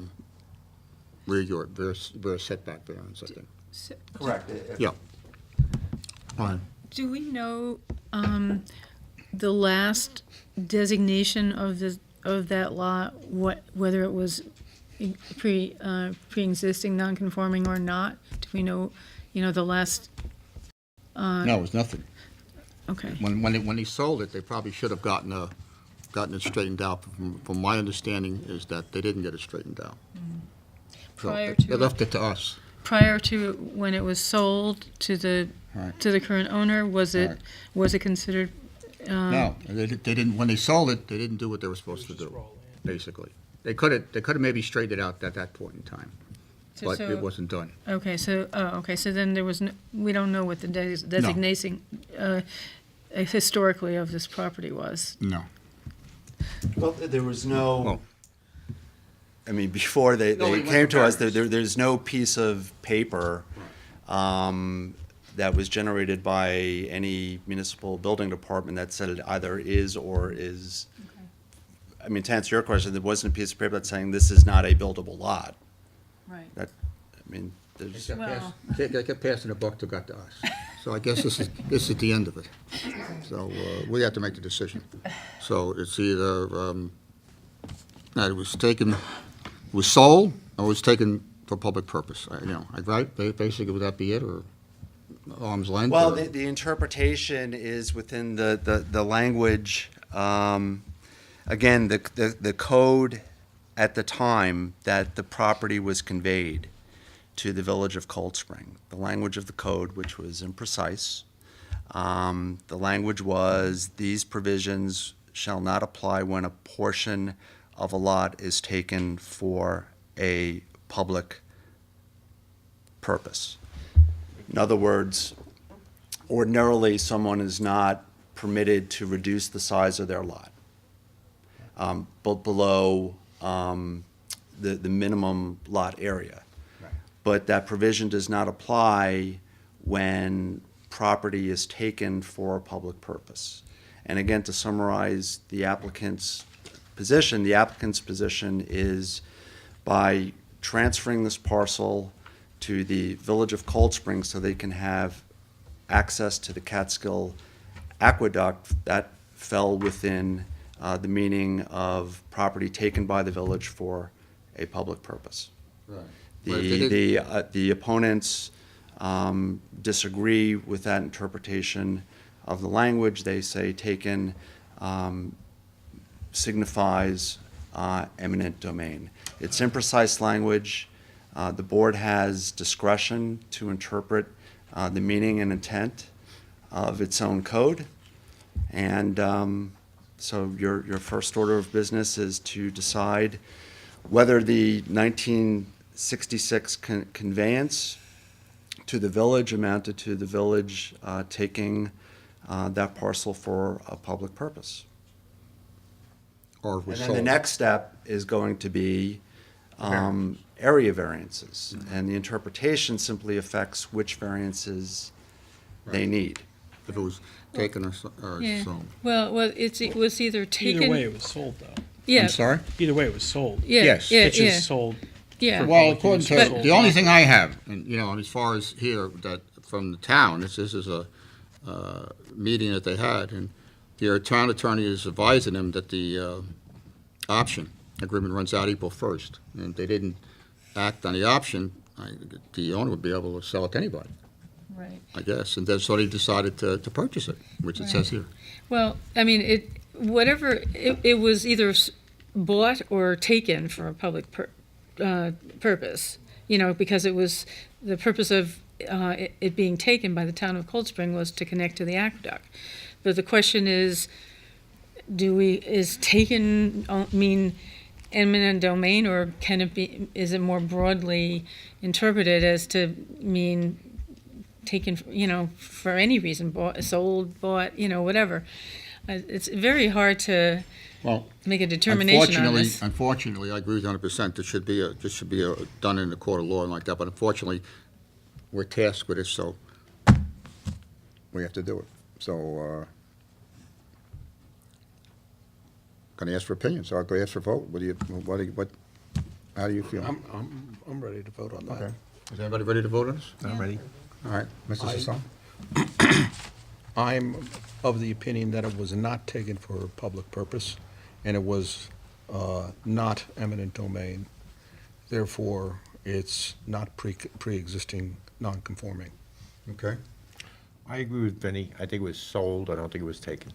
Speaker 1: rear yard rear setback variance, I think.
Speaker 3: Correct.
Speaker 1: Yeah. Fine.
Speaker 5: Do we know the last designation of that lot, whether it was pre-existing non-conforming or not? Do we know, the last?
Speaker 1: No, it was nothing.
Speaker 5: Okay.
Speaker 1: When he sold it, they probably should have gotten it straightened out. From my understanding, is that they didn't get it straightened out. So they left it to us.
Speaker 5: Prior to when it was sold to the
Speaker 1: Right.
Speaker 5: to the current owner, was it considered?
Speaker 1: No, they didn't. When they sold it, they didn't do what they were supposed to do. Basically, they could have maybe straightened it out at that point in time, but it wasn't done.
Speaker 5: Okay, so so then there was we don't know what the designation historically of this property was.
Speaker 1: No.
Speaker 3: Well, there was no...
Speaker 1: Well,
Speaker 3: I mean, before they
Speaker 1: No, it went
Speaker 3: came
Speaker 1: to
Speaker 3: to us,
Speaker 1: variance.
Speaker 3: there's no piece of paper that was generated by any municipal building department that said it either is or is. I mean, to answer your question, there wasn't a piece of paper that's saying this is not a buildable lot.
Speaker 5: Right.
Speaker 3: That, I mean, there's.
Speaker 1: They kept passing the buck to got to us. So I guess this is the end of it. So we have to make the decision. So it's either that it was taken, was sold, or was taken for public purpose. Right? Basically, would that be it, or arm's length?
Speaker 3: Well,
Speaker 1: or-
Speaker 3: the interpretation is within the language. Again, the code at the time that the property was conveyed to the village of Cold Spring, the language of the code, which was imprecise. The language was, these provisions shall not apply when a portion of a lot is taken for a public purpose. In other words, ordinarily, someone is not permitted to reduce the size of their lot but below the minimum lot area. But that provision does not apply when property is taken for a public purpose. And again, to summarize the applicant's position is by transferring this parcel to the village of Cold Spring so they can have access to the Catskill Aqueduct, that fell within the meaning of property taken by the village for a public purpose.
Speaker 1: Right. But if they didn't-
Speaker 3: The opponents disagree with that interpretation of the language. They say taken signifies eminent domain. It's imprecise language. The board has discretion to interpret the meaning and intent of its own code. And so your first order of business is to decide whether the 1966 conveyance to the village amounted to the village taking that parcel for a public purpose.
Speaker 1: Or
Speaker 3: And
Speaker 1: was
Speaker 3: then
Speaker 1: sold.
Speaker 3: the next step is going to be area variances. And the interpretation simply affects which variances they
Speaker 1: Right.
Speaker 3: need.
Speaker 1: If it was taken or
Speaker 5: Yeah.
Speaker 1: sold.
Speaker 5: Well, it was either taken.
Speaker 12: Either way, it was sold, though.
Speaker 5: Yeah.
Speaker 1: I'm sorry?
Speaker 12: Either way, it was sold.
Speaker 5: Yeah.
Speaker 1: Yes.
Speaker 5: Yeah.
Speaker 12: It's
Speaker 5: Yeah.
Speaker 12: just sold.
Speaker 5: Yeah.
Speaker 1: Well, according
Speaker 12: But-
Speaker 1: to, the only thing I have, and, as far as here, that from the town, this is a meeting that they had, and their town attorney is advising them that the option agreement runs out April 1st. And if they didn't act on the option, the owner would be able to sell it to anybody,
Speaker 5: Right.
Speaker 1: I guess. And then so they decided to purchase it, which it says here.
Speaker 5: Well, I mean, it was either bought or taken for a public purpose, because it was, the purpose of it being taken by the town of Cold Spring was to connect to the aqueduct. But the question is, is taken mean eminent domain, or can it be, is it more broadly interpreted as to mean taken, for any reason, sold, bought, whatever? It's very hard to
Speaker 1: Well,
Speaker 5: make a determination on this.
Speaker 1: Unfortunately, I agree with 100%. This should be done in the court of law and like that. But unfortunately, we're tasked with it, so we have to do it. So, going to ask for opinions. So I'll go ask for a vote. How do you feel?
Speaker 11: I'm ready to vote on that.
Speaker 1: Okay. Is everybody ready to vote on this?
Speaker 11: I'm ready.
Speaker 1: All right, Mr. Sisson?
Speaker 11: I'm of the opinion that it was not taken for a public purpose, and it was not eminent domain. Therefore, it's not pre-existing non-conforming.
Speaker 1: Okay.
Speaker 13: I agree with Vinnie. I think it was sold. I don't think it was taken.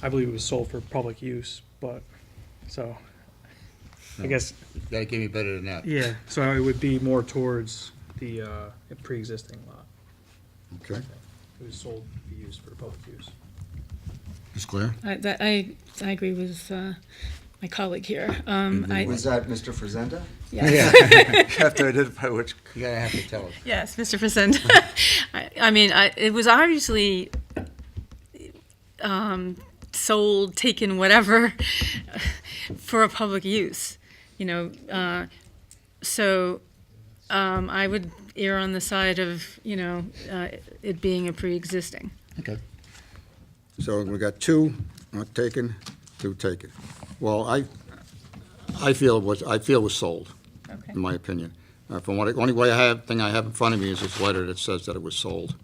Speaker 12: I believe it was sold for public use, but, so, I guess,
Speaker 1: You got to give me better than that.
Speaker 12: yeah, so it would be more towards the pre-existing lot.
Speaker 1: Okay.
Speaker 12: It was sold to be used for public use.
Speaker 1: Ms. Claire?
Speaker 5: I agree with my colleague here.
Speaker 3: Was that Mr. Frazenda?
Speaker 5: Yes.
Speaker 3: You have to identify which.
Speaker 1: You got to have to tell us.
Speaker 5: Yes, Mr. Present. I mean, it was obviously sold, taken, whatever, for a public use, you know. So I would err on the side of, it being a pre-existing.
Speaker 1: Okay. So we got two not taken, two taken. Well, I feel it was sold,
Speaker 5: Okay.
Speaker 1: in my opinion. From what, only thing I have in front of me is this letter that says that it was sold.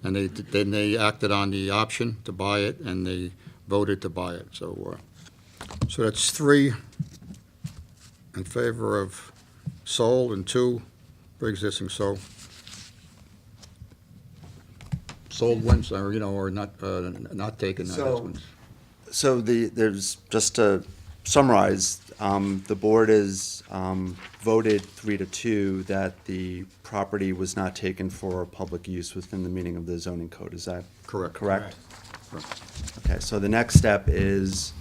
Speaker 1: And they acted on the option to buy it, and they voted to buy it. So that's 3 in favor of sold and 2 pre-existing. So sold wins, or not taken.
Speaker 3: So there's, just to summarize, the board is voted 3-2 that the property was not taken for public use within the meaning of the zoning code. Is that
Speaker 1: Correct.
Speaker 3: correct? Okay, so the next step is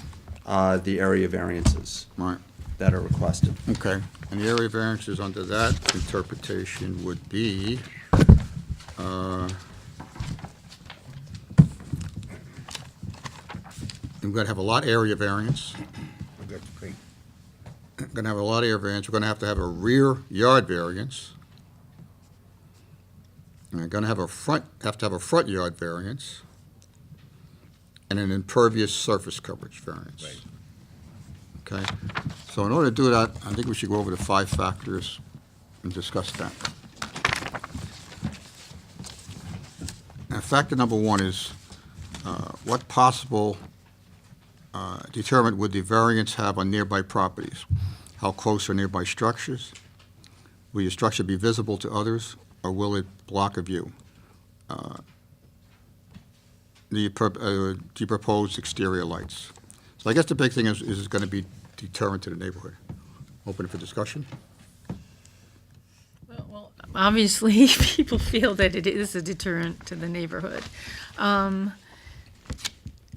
Speaker 3: the area variances
Speaker 1: Right.
Speaker 3: that are requested.
Speaker 1: Okay, and the area variances under that interpretation would be, we're gonna have a lot area variance.
Speaker 13: That's great.
Speaker 1: We're gonna have a lot of area variance. We're gonna have to have a rear yard variance. And we're gonna have to have a front yard variance. And an impervious surface coverage variance.
Speaker 13: Right.
Speaker 1: Okay, so in order to do that, I think we should go over the 5 factors and discuss that. Now, factor number 1 is, what possible deterrent would the variance have on nearby properties? How close are nearby structures? Will your structure be visible to others, or will it block a view? Do you propose exterior lights? So I guess the big thing is going to be deterrent to the neighborhood. Open it for discussion?
Speaker 5: Well, obviously, people feel that it is a deterrent to the neighborhood.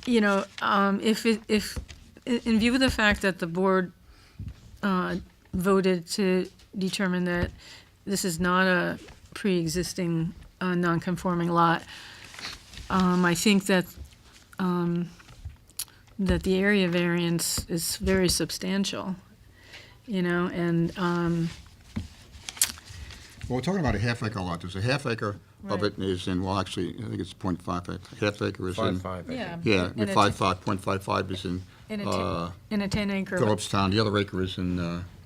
Speaker 5: If in view of the fact that the board voted to determine that this is not a pre-existing non-conforming lot, I think that that the area variance is very substantial, and
Speaker 1: Well, we're talking about a half-acre lot. There's a half-acre of
Speaker 5: Right.
Speaker 1: it is in, well, actually, I think it's .5 acre. Half-acre is in,
Speaker 13: 5.5.
Speaker 5: yeah,
Speaker 1: yeah,
Speaker 5: in a
Speaker 1: 0.55 is in
Speaker 5: in a 10-acre.
Speaker 1: Philipstown. The other acre is in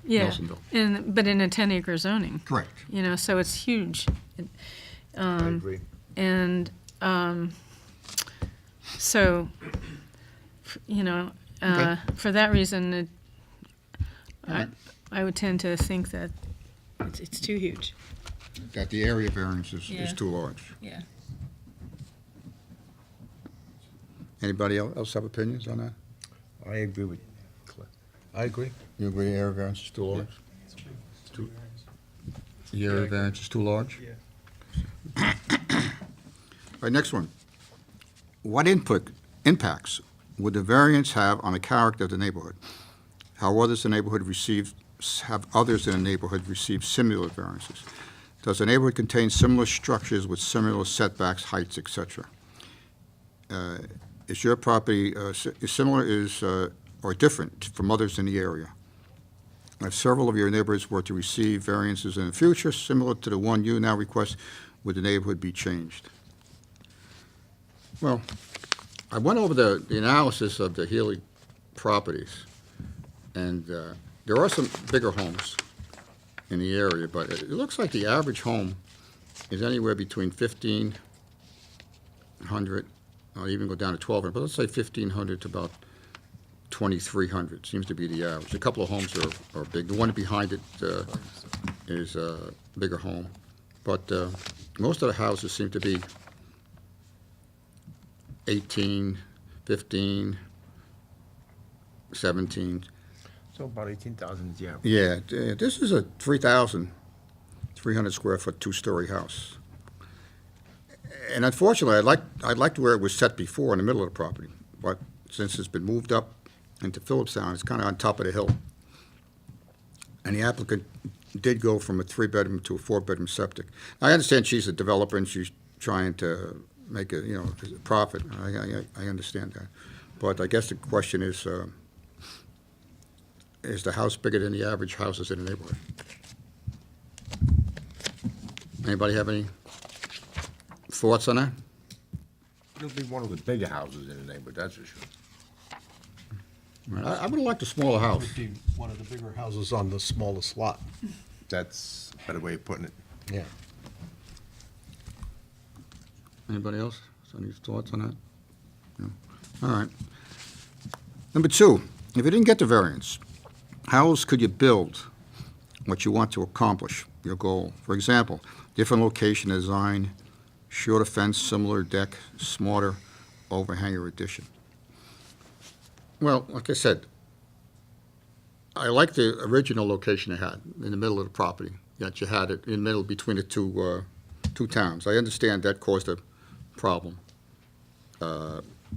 Speaker 5: Yeah,
Speaker 1: Nelsonville.
Speaker 5: but in a 10-acre zoning,
Speaker 1: Correct.
Speaker 5: so it's huge.
Speaker 13: I agree.
Speaker 5: And so,
Speaker 1: Okay.
Speaker 5: for that reason,
Speaker 1: Alright.
Speaker 5: I would tend to think that it's too huge.
Speaker 1: That the area variance is
Speaker 5: Yeah.
Speaker 1: too large.
Speaker 5: Yeah.
Speaker 1: Anybody else have opinions on that?
Speaker 13: I agree with Cliff.
Speaker 11: I agree.
Speaker 1: You agree the area variance is too large? The area variance is too large?
Speaker 12: Yeah.
Speaker 1: All right, next one. What impacts would the variance have on the character of the neighborhood? Have others in the neighborhood received similar variances? Does the neighborhood contain similar structures with similar setbacks, heights, et cetera? Is your property similar or different from others in the area? If several of your neighbors were to receive variances in the future similar to the one you now request, would the neighborhood be changed? Well, I went over the analysis of the Healy properties, and there are some bigger homes in the area, but it looks like the average home is anywhere between 1,500, I'll even go down to 1,200, but let's say 1,500 to about 2,300 seems to be the average. A couple of homes are big. The one behind it is a bigger home, but most of the houses seem to be 18, 15, 17.
Speaker 13: So about 18,000, yeah.
Speaker 1: Yeah, this is a 3,300 square foot two-story house. And unfortunately, I liked where it was set before in the middle of the property, but since it's been moved up into Philipstown, it's kind of on top of the hill. And the applicant did go from a 3-bedroom to a 4-bedroom septic. I understand she's a developer and she's trying to make a profit. I understand that. But I guess the question is the house bigger than the average houses in the neighborhood? Anybody have any thoughts on that?
Speaker 13: It'll be one of the bigger houses in the neighborhood, that's for sure.
Speaker 1: I would have liked a smaller house.
Speaker 11: Would be one of the bigger houses on the smallest lot.
Speaker 13: That's a better way of putting it.
Speaker 11: Yeah.
Speaker 1: Anybody else? Any thoughts on that? No? All right. Number two, if you didn't get the variance, how else could you build what you want to accomplish, your goal? For example, different location design, shorter fence, similar deck, smarter overhang or addition. Well, like I said, I like the original location you had in the middle of the property, that you had it in the middle between the two towns. I understand that caused a problem,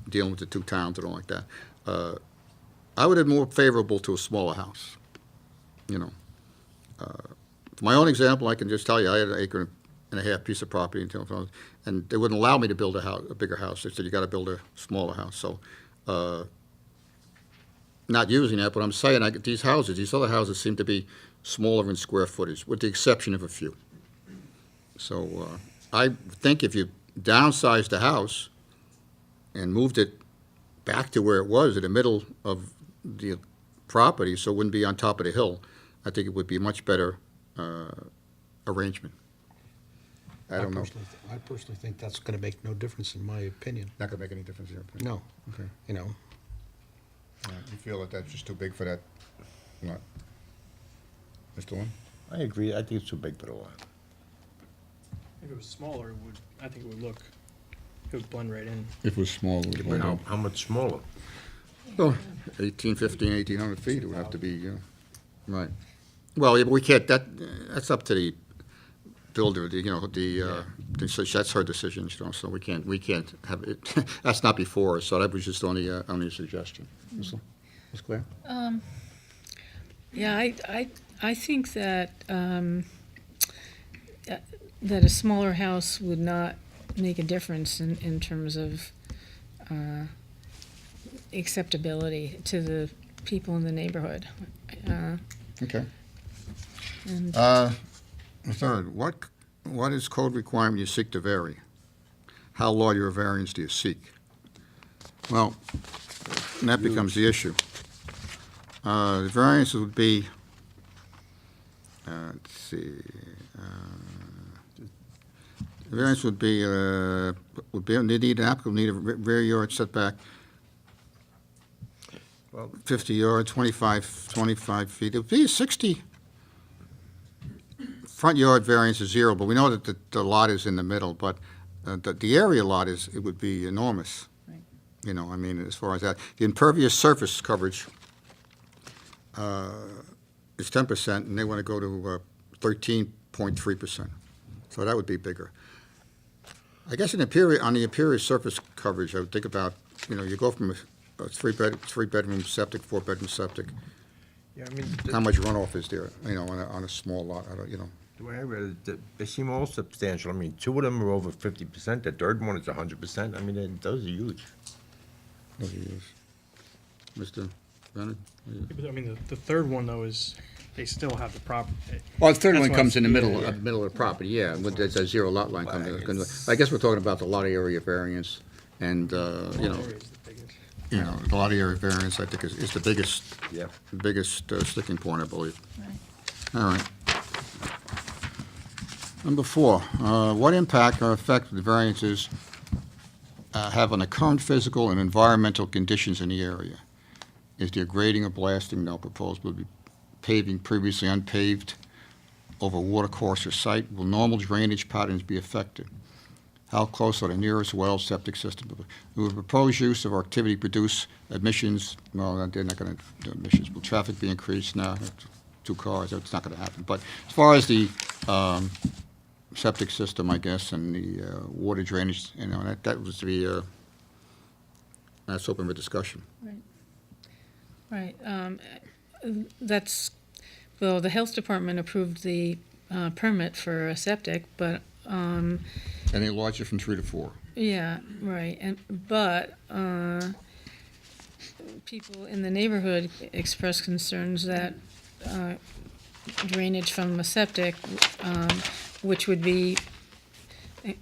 Speaker 1: dealing with the two towns and all like that. I would have been more favorable to a smaller house, you know. For my own example, I can just tell you, I had an acre and a half piece of property in Philipstown, and they wouldn't allow me to build a bigger house. They said, you gotta build a smaller house, so, not using that, but I'm saying, these other houses seem to be smaller in square footage, with the exception of a few. So, I think if you downsized the house and moved it back to where it was, in the middle of the property, so it wouldn't be on top of the hill, I think it would be a much better arrangement. I don't know.
Speaker 11: I personally think that's gonna make no difference, in my opinion.
Speaker 1: Not gonna make any difference in your opinion?
Speaker 11: No.
Speaker 1: Okay.
Speaker 11: You know,
Speaker 1: You feel that that's just too big for that lot? Mr. Lynn?
Speaker 13: I agree, I think it's too big for the lot.
Speaker 12: If it was smaller, I think it would look, it would blend right in.
Speaker 1: If it was small, it
Speaker 13: But how much smaller?
Speaker 1: Oh, 1,800 feet, it would have to be, right. Well, yeah, but we can't, that's up to the builder, that's her decision, so we can't have it, that's not before us, so that was just only a suggestion. Ms. Claire?
Speaker 5: Yeah, I think that, that a smaller house would not make a difference in terms of acceptability to the people in the neighborhood.
Speaker 1: Okay.
Speaker 5: And
Speaker 1: Third, what is code requirement you seek to vary? How large a variance do you seek? Well, and that becomes the issue. The variance would be, let's see, the variance would be, need an applicant need a rear yard setback,
Speaker 13: Well,
Speaker 1: 50 yards, 25 feet. It would be 60. Front yard variance is 0, but we know that the lot is in the middle, but the area lot it would be enormous.
Speaker 5: Right.
Speaker 1: You know, I mean, as far as that. The impervious surface coverage is 10%, and they want to go to 13.3%. So that would be bigger. I guess on the impervious surface coverage, I would think about, you go from a three-bedroom septic, four-bedroom septic.
Speaker 13: yeah, I mean,
Speaker 1: How much runoff is there, on a small lot,
Speaker 13: the way I read it, they seem all substantial. I mean, 2 of them are over 50%, the third one is 100%. I mean, those are huge.
Speaker 1: What do you use? Mr. Brennan?
Speaker 12: Yeah, but I mean, the third one though is, they still have the property.
Speaker 1: Well, the third
Speaker 12: That's
Speaker 1: one
Speaker 12: why
Speaker 1: comes in the
Speaker 12: it's-
Speaker 1: middle,
Speaker 12: yeah,
Speaker 1: middle of the property, yeah, with a 0 lot line
Speaker 13: Well,
Speaker 1: coming.
Speaker 13: it's-
Speaker 1: I guess we're talking about the lot area variance, and,
Speaker 12: Area is the biggest.
Speaker 1: the lot area variance, I think, is the
Speaker 13: Yeah.
Speaker 1: biggest sticking point, I believe.
Speaker 5: Right.
Speaker 1: All right. Number 4, what impact or effect do the variances have on the current physical and environmental conditions in the area? Is there grading or blasting? No. Proposed will be paving previously unpaved over water course or site. Will normal drainage patterns be affected? How close are the nearest well septic system? Will the proposed use of activity produce emissions? No, they're not going to do emissions. Will traffic be increased? No, 2 cars, it's not going to happen. But as far as the septic system, I guess, and the water drainage, that was that's open for discussion.
Speaker 5: Right, well, the health department approved the permit for a septic, but,
Speaker 1: And they enlarged it from 3 to 4.
Speaker 5: yeah, right, but, people in the neighborhood expressed concerns that drainage from a septic, which would be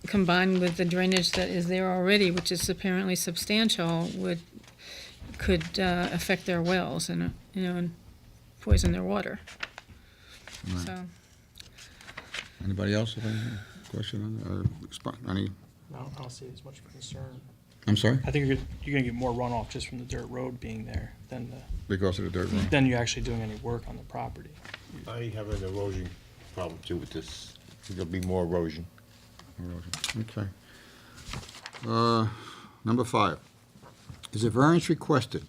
Speaker 5: combined with the drainage that is there already, which is apparently substantial, could affect their wells and, and poison their water.
Speaker 1: Right.
Speaker 5: So,
Speaker 1: Anybody else have any question on that? Any,
Speaker 12: I don't see as much of a concern.
Speaker 1: I'm sorry?
Speaker 12: I think you're gonna get more runoff just from the dirt road being there
Speaker 1: Because of the dirt road?
Speaker 12: than you actually doing any work on the property.
Speaker 13: I have an erosion problem too with this. There'll be more erosion.
Speaker 1: Okay. Number 5. Is a variance requested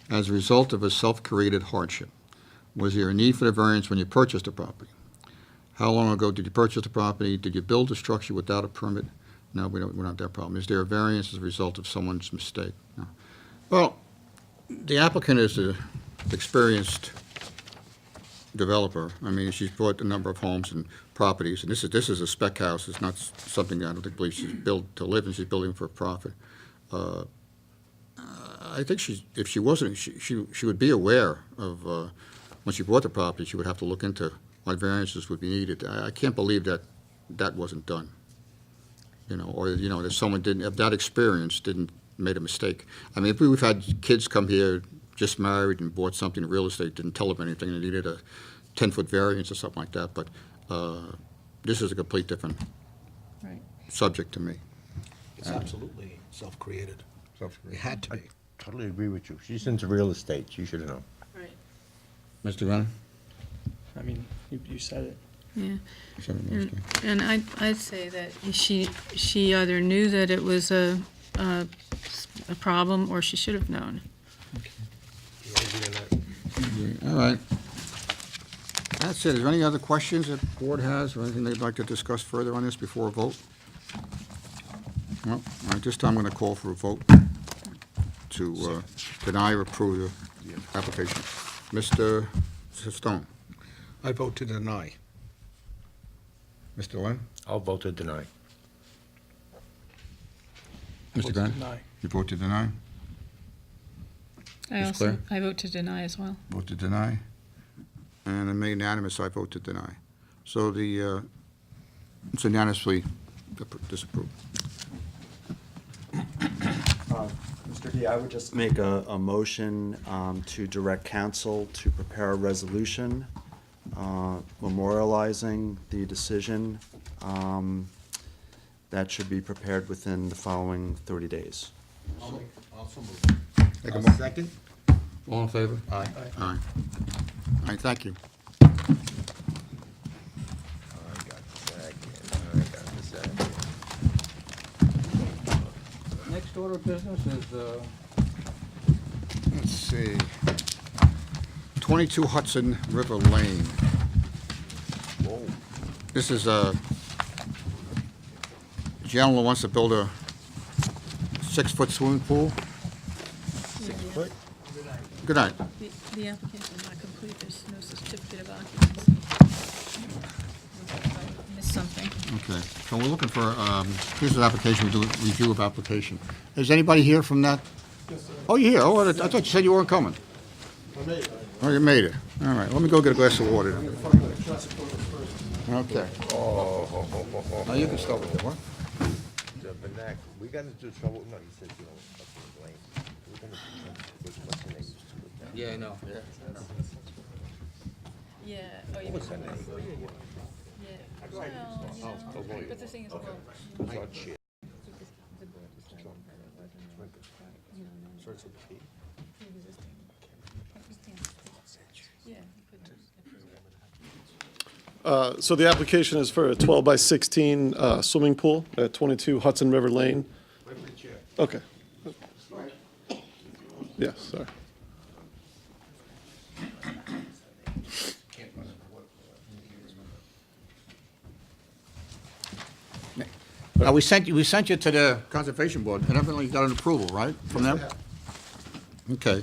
Speaker 1: as a result of a self-created hardship? Was there a need for the variance when you purchased the property? How long ago did you purchase the property? Did you build the structure without a permit? No, we don't have that problem. Is there a variance as a result of someone's mistake? No. Well, the applicant is an experienced developer. I mean, she's bought a number of homes and properties, and this is a spec house. It's not something that I don't believe she's built to live in. She's building for a profit. I think if she wasn't, she would be aware of, when she bought the property, she would have to look into what variances would be needed. I can't believe that wasn't done. Or, that someone didn't have that experience, made a mistake. I mean, if we've had kids come here just married and bought something in real estate, didn't tell them anything, and needed a 10-foot variance or something like that, but this is a complete different
Speaker 5: right.
Speaker 1: subject to me.
Speaker 11: It's absolutely self-created. It had to be.
Speaker 13: Totally agree with you. She's into real estate. She should know.
Speaker 5: Right.
Speaker 1: Mr. Renner?
Speaker 12: I mean, you said it.
Speaker 5: Yeah. And I'd say that she either knew that it was a problem or she should have known.
Speaker 1: All right. That's it. Is there any other questions that the board has or anything they'd like to discuss further on this before a vote? Well, all right, this time I'm going to call for a vote to deny or approve the application. Mr. Stone?
Speaker 11: I vote to deny.
Speaker 1: Mr. Lynn?
Speaker 13: I'll vote to deny.
Speaker 1: Mr. Grant?
Speaker 12: Deny.
Speaker 1: You vote to deny? Ms. Claire?
Speaker 5: I vote to deny as well.
Speaker 1: Vote to deny. And I'm unanimous, I vote to deny. So it's unanimously disapproved.
Speaker 3: Mr. D, I would just make a motion to direct council to prepare a resolution memorializing the decision that should be prepared within the following 30 days.
Speaker 1: Take a mo-
Speaker 13: Second?
Speaker 1: All in favor?
Speaker 11: Aye.
Speaker 1: Aye. All right, thank you.
Speaker 13: I got the second.
Speaker 14: Next order of business is,
Speaker 1: Let's see. 22 Hudson River Lane.
Speaker 13: Whoa.
Speaker 1: This is a gentleman who wants to build a 6-foot swimming pool.
Speaker 13: 6 foot?
Speaker 1: Good night.
Speaker 5: The application is not complete, there's no certificate of occupancy. I missed something.
Speaker 1: Okay, so we're looking for, here's an application, we do a review of application. Is anybody here from that? Oh, you're here. Oh, I thought you said you weren't coming. Oh, you made it. All right, let me go get a glass of water then. Okay. Now you can start with it, what?
Speaker 13: The vernacular. We got into trouble. No, he said, up in the lane. We're gonna what's the name?
Speaker 1: Yeah, I know.
Speaker 5: Yeah, oh, you
Speaker 13: What's her name?
Speaker 5: yeah. Well,
Speaker 13: the lawyer.
Speaker 5: but the thing is,
Speaker 13: Judge shit.
Speaker 7: So the application is for a 12 by 16 swimming pool at 22 Hudson River Lane. Okay. Yeah, sorry.
Speaker 1: Now, we sent you to the Conservation Board, and evidently you got an approval, right, from them? Okay.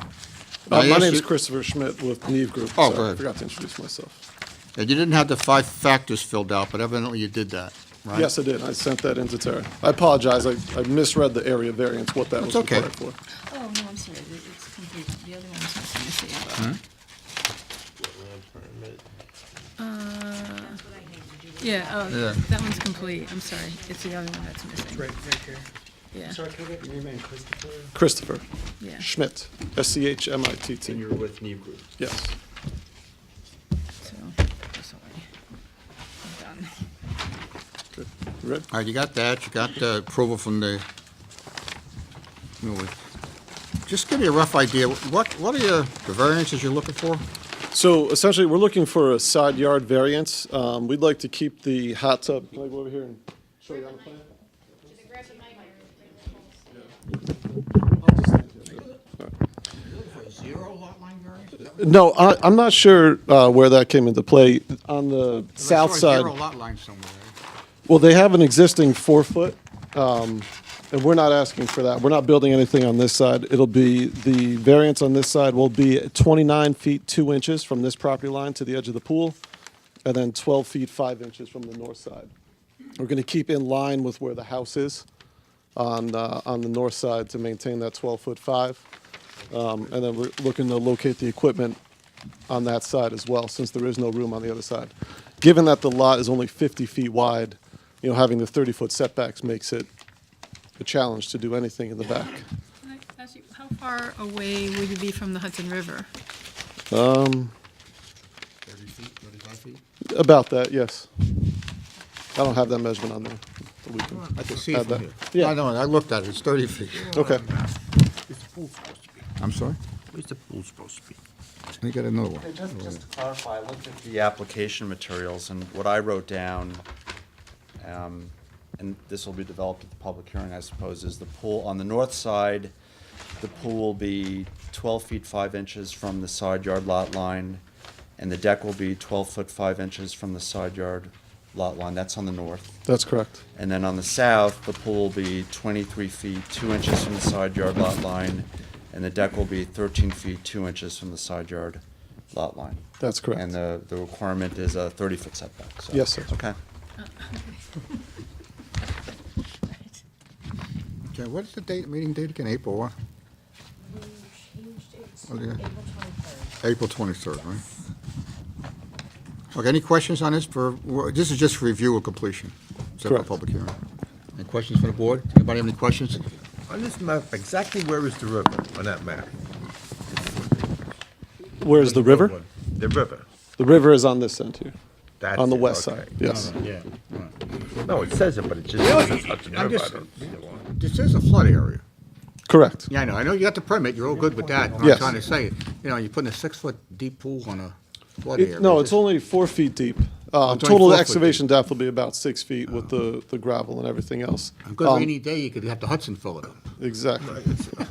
Speaker 1: Now, I
Speaker 7: My
Speaker 1: asked
Speaker 7: name's
Speaker 1: you-
Speaker 7: Christopher Schmidt with Neve Group.
Speaker 1: Oh,
Speaker 7: Sorry,
Speaker 1: go ahead.
Speaker 7: I forgot to introduce myself.
Speaker 1: And you didn't have the 5 factors filled out, but evidently you did that, right?
Speaker 7: Yes, I did. I sent that into Tara. I apologize. I misread the area variance, what that was
Speaker 1: That's okay.
Speaker 7: required for.
Speaker 5: oh, no, I'm sorry, it's complete. The Yeah, oh,
Speaker 1: Yeah.
Speaker 5: that one's complete. I'm sorry. It's the other one that's missing.
Speaker 12: Right here.
Speaker 5: Yeah,
Speaker 7: Sorry, can I get your name and Christopher? Christopher
Speaker 5: yeah.
Speaker 7: Schmidt, SCHMITT.
Speaker 3: And you're with New Group.
Speaker 7: Yes.
Speaker 5: So, sorry. I'm done.
Speaker 7: Good. You ready?
Speaker 1: All right, you got that, you got the approval from the, just give me a rough idea, what are the variances you're looking for?
Speaker 7: So essentially, we're looking for a side yard variance. We'd like to keep the hot tub, can I go over here and show you on the plan?
Speaker 1: Zero lot line variance?
Speaker 7: No, I'm not sure where that came into play. On the south side,
Speaker 1: Zero lot line somewhere.
Speaker 7: well, they have an existing 4-foot, and we're not asking for that. We're not building anything on this side. It'll be, the variance on this side will be 29 feet 2 inches from this property line to the edge of the pool, and then 12 feet 5 inches from the north side. We're going to keep in line with where the house is on the north side to maintain that 12-foot 5. And then we're looking to locate the equipment on that side as well, since there is no room on the other side. Given that the lot is only 50 feet wide, having the 30-foot setbacks makes it a challenge to do anything in the back.
Speaker 5: Can I ask you, how far away would you be from the Hudson River?
Speaker 1: 30 feet, 35 feet?
Speaker 7: About that, yes. I don't have that measurement on there. But we can
Speaker 1: I can see it
Speaker 7: add
Speaker 1: from
Speaker 7: that.
Speaker 1: here.
Speaker 7: Yeah.
Speaker 1: I know, I looked at it, it's 30 feet.
Speaker 7: Okay.
Speaker 13: Where's the pool supposed to be?
Speaker 1: I'm sorry?
Speaker 13: Where's the pool supposed to be?
Speaker 1: You got another one.
Speaker 3: Just to clarify, I looked at the application materials, and what I wrote down, and this will be developed at the public hearing, I suppose, is the pool, on the north side, the pool will be 12 feet 5 inches from the side yard lot line, and the deck will be 12 foot 5 inches from the side yard lot line. That's on the north.
Speaker 7: That's correct.
Speaker 3: And then on the south, the pool will be 23 feet 2 inches from the side yard lot line, and the deck will be 13 feet 2 inches from the side yard lot line.
Speaker 7: That's correct.
Speaker 3: And the requirement is a 30-foot setback, so.
Speaker 7: Yes, sir.
Speaker 3: Okay.
Speaker 1: Okay, what's the date, meeting date again, April what?
Speaker 10: We changed it
Speaker 1: Oh,
Speaker 10: to
Speaker 1: yeah.
Speaker 10: April 23rd.
Speaker 1: April 23rd, right? Okay, any questions on this this is just for review or completion? Except for
Speaker 7: Correct.
Speaker 1: public hearing. Any questions from the board? Anybody have any questions?
Speaker 13: On this map, exactly where is the river on that map?
Speaker 7: Where's the river?
Speaker 13: The river.
Speaker 7: The river is on this end here,
Speaker 13: That's
Speaker 7: on the
Speaker 13: it,
Speaker 7: west
Speaker 13: okay.
Speaker 7: side, yes.
Speaker 1: Yeah.
Speaker 13: No, it says it, but it just says Hudson
Speaker 1: I'm
Speaker 13: River.
Speaker 1: just-
Speaker 13: I don't see the line.
Speaker 1: This is a flood area.
Speaker 7: Correct.
Speaker 1: Yeah, I know you got the permit, you're all good with that. What I'm
Speaker 7: Yes.
Speaker 1: trying to say, you're putting a 6-foot deep pool on a flood area.
Speaker 7: No, it's only 4 feet deep.
Speaker 1: it's only
Speaker 7: Total
Speaker 1: 4 foot
Speaker 7: excavation depth will be about 6 feet with the gravel and everything else.
Speaker 1: A good rainy day, you could have the Hudson fill it up.
Speaker 7: Exactly.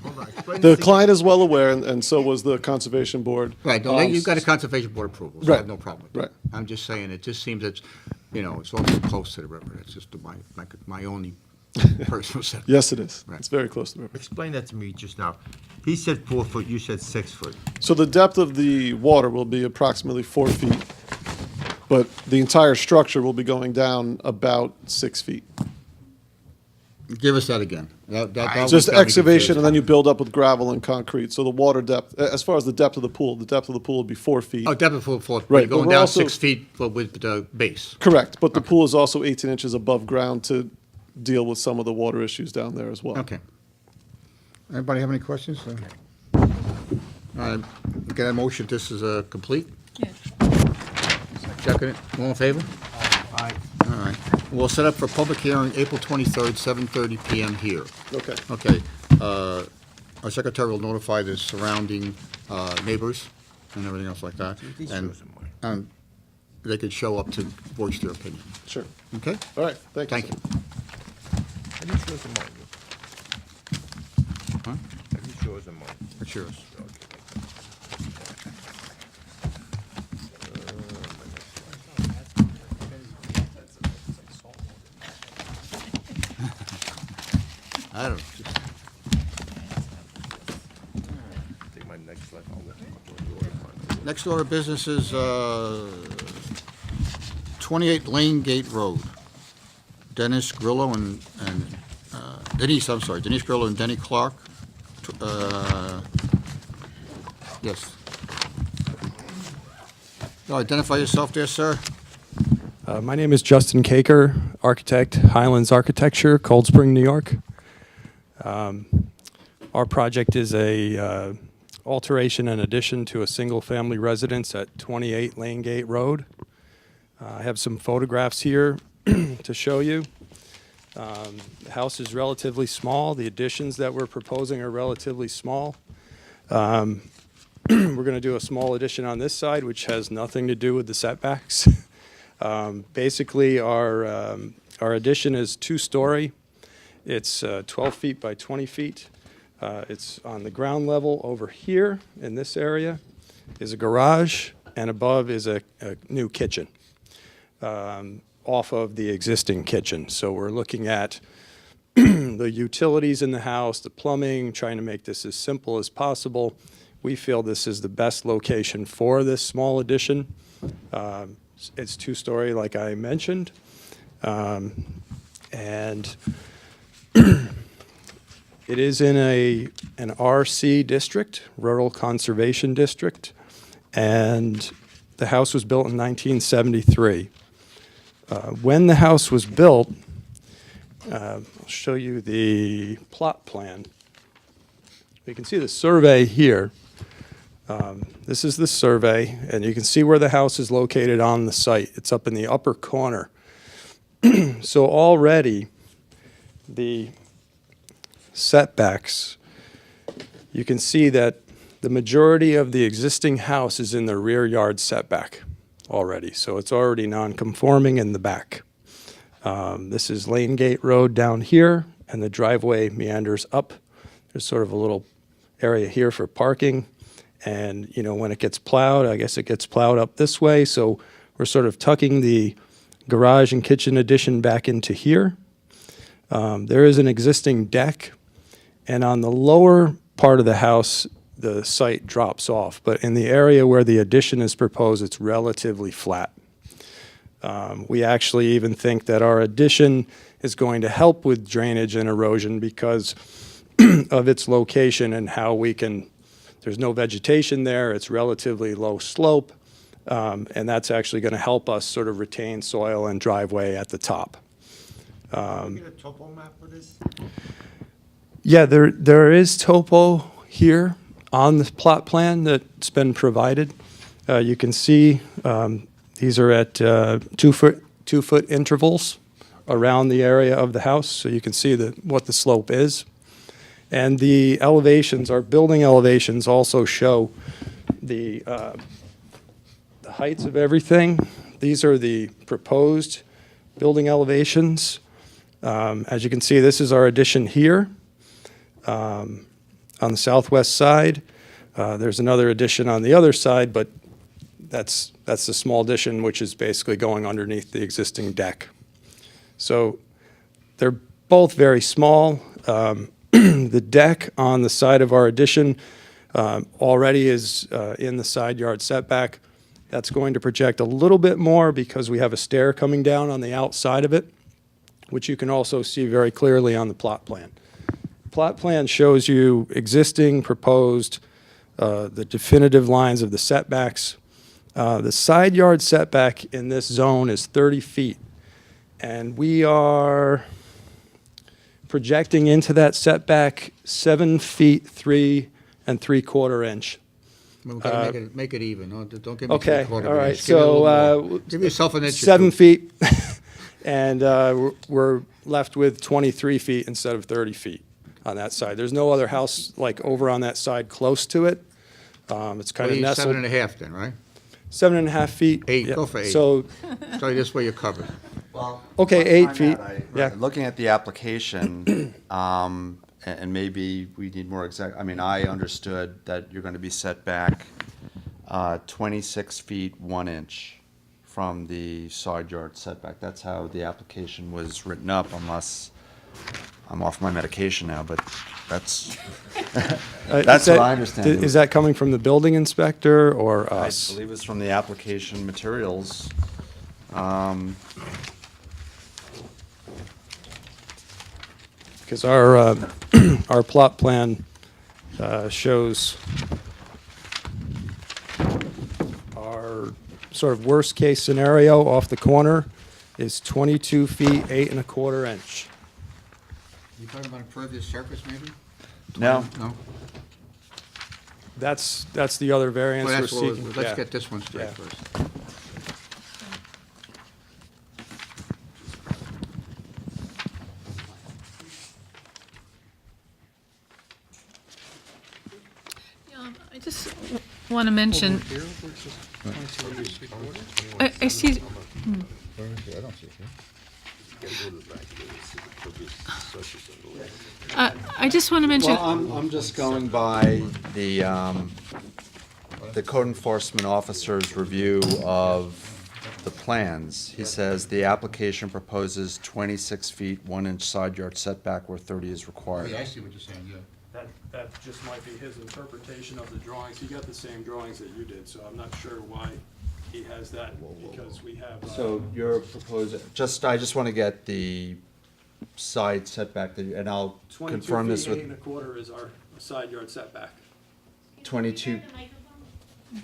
Speaker 13: Hold on, explain
Speaker 7: The
Speaker 13: this again.
Speaker 7: client is well aware, and so was the Conservation Board.
Speaker 1: Right, no, you've got a conservation board approval, so I have
Speaker 7: Right,
Speaker 1: no problem with that.
Speaker 7: right.
Speaker 1: I'm just saying, it just seems it's, it's all too close to the river. That's just my only personal set.
Speaker 7: Yes, it is.
Speaker 1: Right.
Speaker 7: It's very close to the river.
Speaker 13: Explain that to me just now. He said 4 foot, you said 6 foot.
Speaker 7: So the depth of the water will be approximately 4 feet, but the entire structure will be going down about 6 feet.
Speaker 1: Give us that again. That
Speaker 7: Just
Speaker 1: was-
Speaker 7: excavation, and then you build up with gravel and concrete. So the water depth, as far as the depth of the pool will be 4 feet.
Speaker 1: Oh, depth of full floor,
Speaker 7: Right,
Speaker 1: you're
Speaker 7: but
Speaker 1: going
Speaker 7: we're
Speaker 1: down
Speaker 7: also-
Speaker 1: 6 feet with the base.
Speaker 7: Correct, but the pool is also 18 inches above ground to deal with some of the water issues down there as well.
Speaker 1: Okay. Anybody have any questions? All right, get a motion, this is complete?
Speaker 5: Yeah.
Speaker 1: Second it, all in favor? Aye. All right, we'll set up for public hearing April 23rd, 7:30 PM here.
Speaker 7: Okay.
Speaker 1: Okay, our secretary will notify the surrounding neighbors and everything else like that.
Speaker 13: These
Speaker 1: And
Speaker 13: shows them mine.
Speaker 1: they could show up to voice their opinion.
Speaker 7: Sure.
Speaker 1: Okay?
Speaker 7: All right, thank you.
Speaker 1: Thank
Speaker 7: sir.
Speaker 1: you.
Speaker 13: How do you show them mine?
Speaker 1: Huh?
Speaker 13: How do you show them mine?
Speaker 1: It's yours. I don't know. just-
Speaker 13: Take my next life, I'll let you order mine.
Speaker 1: Next order of business is 28 Lane Gate Road. Dennis Grillo and Denise Grillo and Denny Clark. Yes. You'll identify yourself there, sir?
Speaker 15: My name is Justin Caker, architect, Highlands Architecture, Cold Spring, New York. Our project is a alteration and addition to a single-family residence at 28 Lane Gate Road. I have some photographs here to show you. The house is relatively small. The additions that we're proposing are relatively small. We're going to do a small addition on this side, which has nothing to do with the setbacks. Basically, our addition is two-story. It's 12 feet by 20 feet. It's on the ground level over here in this area is a garage, and above is a new kitchen off of the existing kitchen. So we're looking at the utilities in the house, the plumbing, trying to make this as simple as possible. We feel this is the best location for this small addition. It's two-story, like I mentioned, and it is in an RC district, Rural Conservation District, and the house was built in 1973. When the house was built, I'll show you the plot plan. You can see the survey here. This is the survey, and you can see where the house is located on the site. It's up in the upper corner. So already, the setbacks, you can see that the majority of the existing house is in the rear yard setback already. So it's already non-conforming in the back. This is Lane Gate Road down here, and the driveway meanders up. There's sort of a little area here for parking. And, you know, when it gets plowed, I guess it gets plowed up this way. So we're sort of tucking the garage and kitchen addition back into here. There is an existing deck. And on the lower part of the house, the site drops off. But in the area where the addition is proposed, it's relatively flat. We actually even think that our addition is going to help with drainage and erosion because of its location and how we can, there's no vegetation there, it's relatively low slope, and that's actually going to help us sort of retain soil and driveway at the top.
Speaker 13: Can you get a topo map for this?
Speaker 15: Yeah, there is topo here on the plot plan that's been provided. You can see these are at 2 foot intervals around the area of the house, so you can see what the slope is. And the elevations, our building elevations, also show the heights of everything. These are the proposed building elevations. As you can see, this is our addition here on the southwest side. There's another addition on the other side, but that's the small addition, which is basically going underneath the existing deck. So they're both very small. The deck on the side of our addition already is in the side yard setback. That's going to project a little bit more because we have a stair coming down on the outside of it, which you can also see very clearly on the plot plan. Plot plan shows you existing, proposed, the definitive lines of the setbacks. The side yard setback in this zone is 30 feet, and we are projecting into that setback 7 feet 3 3/4 inch.
Speaker 1: We're gonna make it even. Don't give me
Speaker 15: Okay,
Speaker 1: 3/4
Speaker 15: all right.
Speaker 1: inch. Give me a little
Speaker 15: So
Speaker 1: more. Give yourself an inch. or
Speaker 15: 7
Speaker 1: two.
Speaker 15: feet, and we're left with 23 feet instead of 30 feet on that side. There's no other house like over on that side close to it. It's kind of
Speaker 1: Well,
Speaker 15: nestled.
Speaker 1: 7.5 then, right?
Speaker 15: 7.5 feet.
Speaker 1: 8,
Speaker 15: yeah.
Speaker 1: go for 8.
Speaker 15: So,
Speaker 1: So this way you're covered.
Speaker 3: Well,
Speaker 15: Okay,
Speaker 3: let's
Speaker 15: 8
Speaker 3: find
Speaker 15: feet.
Speaker 3: out.
Speaker 15: Yeah.
Speaker 3: Looking at the application, and maybe we need more exact, I mean, I understood that you're going to be set back 26 feet 1 inch from the side yard setback. That's how the application was written up, unless I'm off my medication now, but that's, that's what I understand.
Speaker 15: Is that coming from the building inspector or
Speaker 3: I
Speaker 15: us?
Speaker 3: believe it's from the application materials.
Speaker 15: Because our, our plot plan shows our sort of worst-case scenario off the corner is 22 feet, 8 1/4 inch.
Speaker 1: You talking about impervious surface, maybe?
Speaker 3: No.
Speaker 1: No?
Speaker 15: That's the other variance
Speaker 1: Well,
Speaker 15: we're
Speaker 1: that's what,
Speaker 15: seeking.
Speaker 1: let's
Speaker 15: Yeah.
Speaker 1: get this one straight
Speaker 15: Yeah.
Speaker 1: first.
Speaker 5: I just want to mention, excuse,
Speaker 1: I don't see it.
Speaker 5: I just want to mention,
Speaker 3: Well, I'm just going by the code enforcement officer's review of the plans. He says the application proposes 26 feet, 1 inch side yard setback where 30 is required.
Speaker 1: Yeah, I see what you're saying, yeah.
Speaker 7: That just might be his interpretation of the drawings. He got the same drawings that you did, so I'm not sure why he has that, because we have.
Speaker 3: So you're proposing, I just want to get the side setback, and I'll confirm this
Speaker 7: 22 feet,
Speaker 3: with
Speaker 7: 8 1/4 is our side yard setback.
Speaker 3: 22,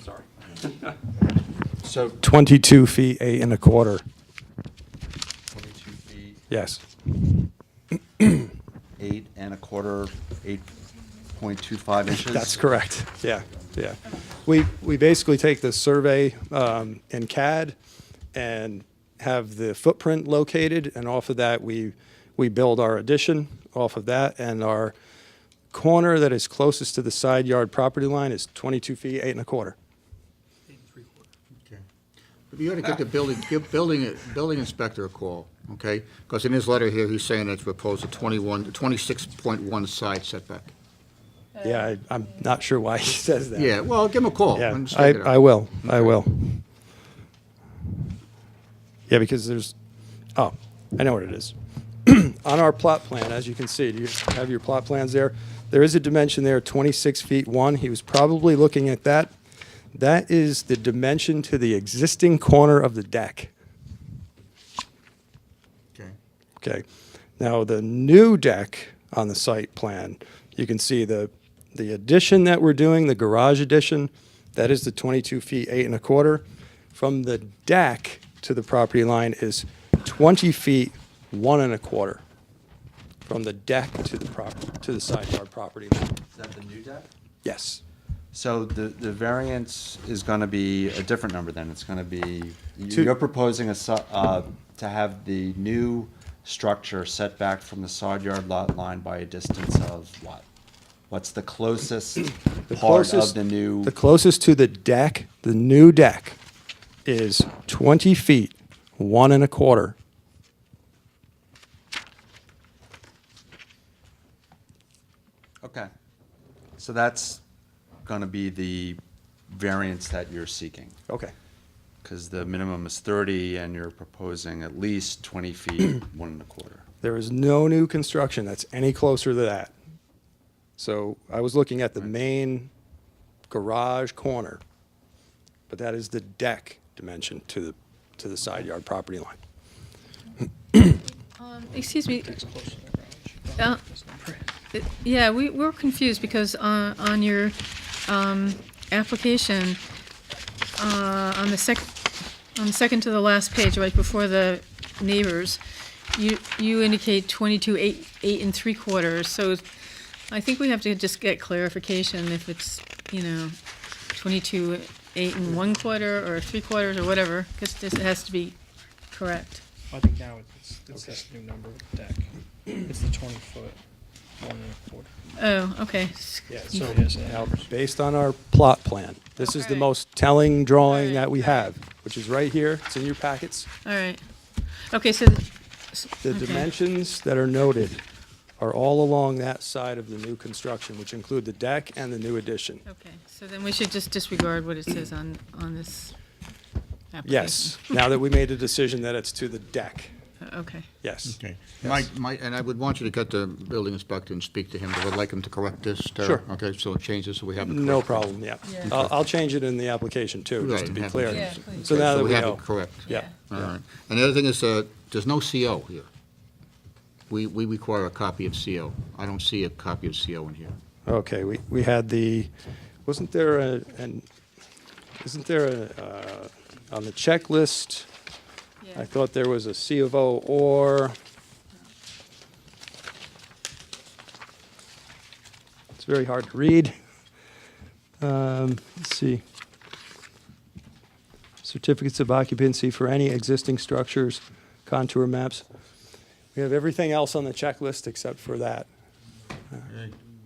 Speaker 7: Sorry.
Speaker 3: so
Speaker 15: 22 feet, 8 1/4.
Speaker 3: 22 feet,
Speaker 15: Yes.
Speaker 3: 8 1/4, 8.25 inches?
Speaker 15: That's correct. Yeah, yeah. We basically take the survey in CAD and have the footprint located, and off of that, we build our addition off of that, and our corner that is closest to the side yard property line is 22 feet, 8 1/4.
Speaker 1: Okay. But you ought to get the building inspector a call, okay? Because in his letter here, he's saying it's proposed a 26.1 side setback.
Speaker 15: Yeah, I'm not sure why he says that.
Speaker 1: Yeah, well, give him a call.
Speaker 15: Yeah,
Speaker 1: and straighten it out.
Speaker 15: I will. Yeah, because there's, oh, I know what it is. On our plot plan, as you can see, do you have your plot plans there? There is a dimension there, 26 feet 1. He was probably looking at that. That is the dimension to the existing corner of the deck.
Speaker 1: Okay.
Speaker 15: Okay. Now, the new deck on the site plan, you can see the addition that we're doing, the garage addition, that is the 22 feet, 8 1/4. From the deck to the property line is 20 feet, 1 1/4. From the deck to the side yard property line.
Speaker 3: Is that the new deck?
Speaker 15: Yes.
Speaker 3: So the variance is going to be a different number then. It's going to be,
Speaker 15: Two-
Speaker 3: you're proposing to have the new structure set back from the side yard lot line by a distance of what? What's the closest part of the new?
Speaker 15: The closest to the deck, the new deck, is 20 feet, 1 1/4.
Speaker 3: Okay. So that's going to be the variance that you're seeking.
Speaker 15: Okay.
Speaker 3: Because the minimum is 30 and you're proposing at least 20 feet, 1 1/4.
Speaker 15: There is no new construction that's any closer to that. So I was looking at the main garage corner, but that is the deck dimension to the side yard property line.
Speaker 5: excuse me. Yeah, we're confused because on your application, on the second to the last page, right before the neighbors, you indicate 22, 8 3/4. So I think we have to just get clarification if it's, 22, 8 1/4 or 3/4 or whatever, because it has to be correct.
Speaker 12: I think now it's this new number of deck. It's the 20-foot, 1 1/4.
Speaker 5: Oh, okay.
Speaker 15: Yeah,
Speaker 12: So
Speaker 15: so
Speaker 12: yes,
Speaker 15: now, based on our plot plan, this is the most telling drawing
Speaker 5: Alright,
Speaker 15: that we
Speaker 5: alright.
Speaker 15: have, which is right here. It's in your packets.
Speaker 5: All right. Okay, so.
Speaker 15: The
Speaker 5: okay.
Speaker 15: dimensions that are noted are all along that side of the new construction, which include the deck and the new addition.
Speaker 5: Okay, so then we should just disregard what it says on this application?
Speaker 15: Yes, now that we made a decision that it's to the deck,
Speaker 5: Okay.
Speaker 15: yes.
Speaker 1: Okay. And I would want you to get the building inspector and speak to him, but I'd like him to correct this, Tara.
Speaker 15: Sure.
Speaker 1: Okay, so change this so we have it correct.
Speaker 15: No problem, yeah.
Speaker 5: Yeah.
Speaker 15: I'll change it in the application too, just to
Speaker 1: Right,
Speaker 15: be
Speaker 1: have it
Speaker 15: clear.
Speaker 1: changed.
Speaker 5: Yeah, please.
Speaker 15: So now that we
Speaker 1: have
Speaker 15: know.
Speaker 1: it correct.
Speaker 15: Yeah.
Speaker 1: All right. And the other thing is, there's no CO here. We require a copy of CO. I don't see a copy of CO in here.
Speaker 15: Okay, we had isn't there On the checklist, I thought there was a C of O or. It's very hard to read. Let's see. Certificates of occupancy for any existing structures, contour maps. We have everything else on the checklist except for that.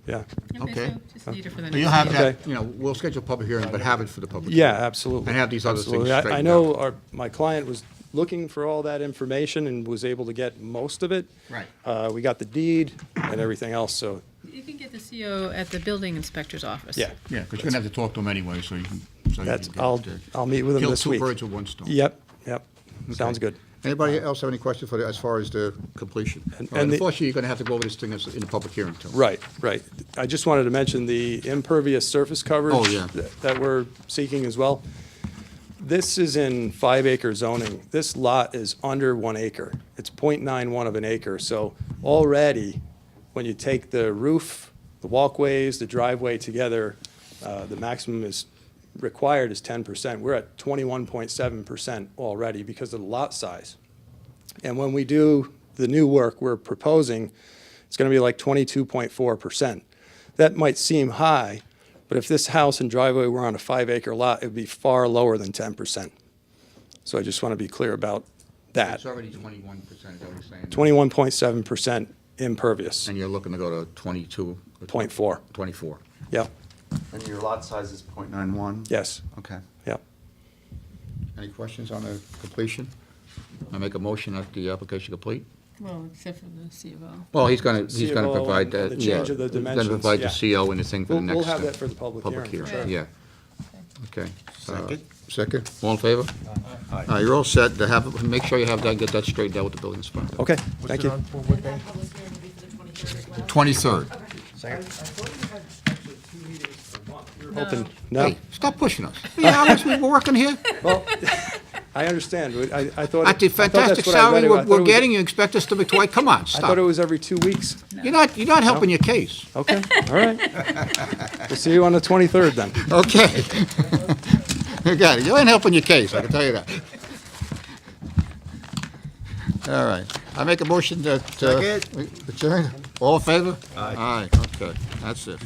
Speaker 15: Yeah.
Speaker 1: Okay.
Speaker 5: so just need it for the
Speaker 1: But you'll
Speaker 5: next
Speaker 1: have
Speaker 5: meeting.
Speaker 1: that, you know, we'll schedule a public hearing, but have it for the public.
Speaker 15: Yeah,
Speaker 1: hearing.
Speaker 15: absolutely.
Speaker 1: And have these other things
Speaker 15: Absolutely.
Speaker 1: straightened out.
Speaker 15: I know my client was looking for all that information and was able to get most of it.
Speaker 1: Right.
Speaker 15: We got the deed and everything else, so,
Speaker 5: You can get the CO at the building inspector's office.
Speaker 15: yeah.
Speaker 1: Yeah, because you're gonna have to talk to him anyway, so you can. So you
Speaker 15: That's,
Speaker 1: can get,
Speaker 15: I'll meet with him this week.
Speaker 1: Kill two birds with one stone.
Speaker 15: Yep, sounds good.
Speaker 1: Anybody else have any questions for, as far as the completion?
Speaker 15: And
Speaker 1: And
Speaker 15: the-
Speaker 1: unfortunately, you're gonna have to go over this thing in the public hearing too.
Speaker 15: Right. I just wanted to mention the impervious surface coverage.
Speaker 1: Oh, yeah.
Speaker 15: That we're seeking as well. This is in 5-acre zoning. This lot is under 1 acre. It's 0.91 of an acre. So already, when you take the roof, the walkways, the driveway together, the maximum is required is 10%. We're at 21.7% already because of the lot size. And when we do the new work we're proposing, it's going to be like 22.4%. That might seem high, but if this house and driveway were on a 5-acre lot, it would be far lower than 10%. So I just want to be clear about that.
Speaker 1: It's already 21%, is that what you're saying?
Speaker 15: 21.7% impervious,
Speaker 1: And you're looking to go to 22?
Speaker 15: 0.4.
Speaker 1: 24.
Speaker 15: Yep,
Speaker 3: And your lot size is .91?
Speaker 15: yes,
Speaker 3: Okay.
Speaker 15: yep.
Speaker 1: Any questions on the completion? I make a motion that the application complete?
Speaker 5: Well, except for the C of O.
Speaker 1: Well, he's gonna
Speaker 15: CFO
Speaker 1: provide
Speaker 15: and
Speaker 1: that,
Speaker 15: the
Speaker 1: yeah.
Speaker 15: change of the
Speaker 1: He's gonna
Speaker 15: dimensions,
Speaker 1: provide the
Speaker 15: yeah.
Speaker 1: CO and the thing for the next.
Speaker 15: We'll have that for the public hearing, for sure.
Speaker 1: Yeah. Okay.
Speaker 13: Second.
Speaker 1: Second, all in favor? You're all set to have, make sure you have that, get that straightened out with the building inspector.
Speaker 15: Okay, thank you.
Speaker 10: Public hearing will be for the 23rd as well.
Speaker 1: 23rd.
Speaker 15: Hoping, no,
Speaker 1: Hey, stop pushing us. Yeah, how much we're working here?
Speaker 15: well, I understand. I thought.
Speaker 1: At the
Speaker 15: I thought that's
Speaker 1: fantastic
Speaker 15: what I
Speaker 1: salary
Speaker 15: read. I
Speaker 1: we're
Speaker 15: thought it was-
Speaker 1: getting, you expect us to be twice, come on,
Speaker 15: I thought it
Speaker 1: stop.
Speaker 15: was every 2 weeks.
Speaker 1: You're not helping your case.
Speaker 15: Okay, all right. We'll see you on the 23rd then.
Speaker 1: Okay. You got it. You ain't helping your case, I can tell you that. All right. I make a motion that,
Speaker 13: Second.
Speaker 1: we adjourn. All in favor? Aye. Okay, that's it.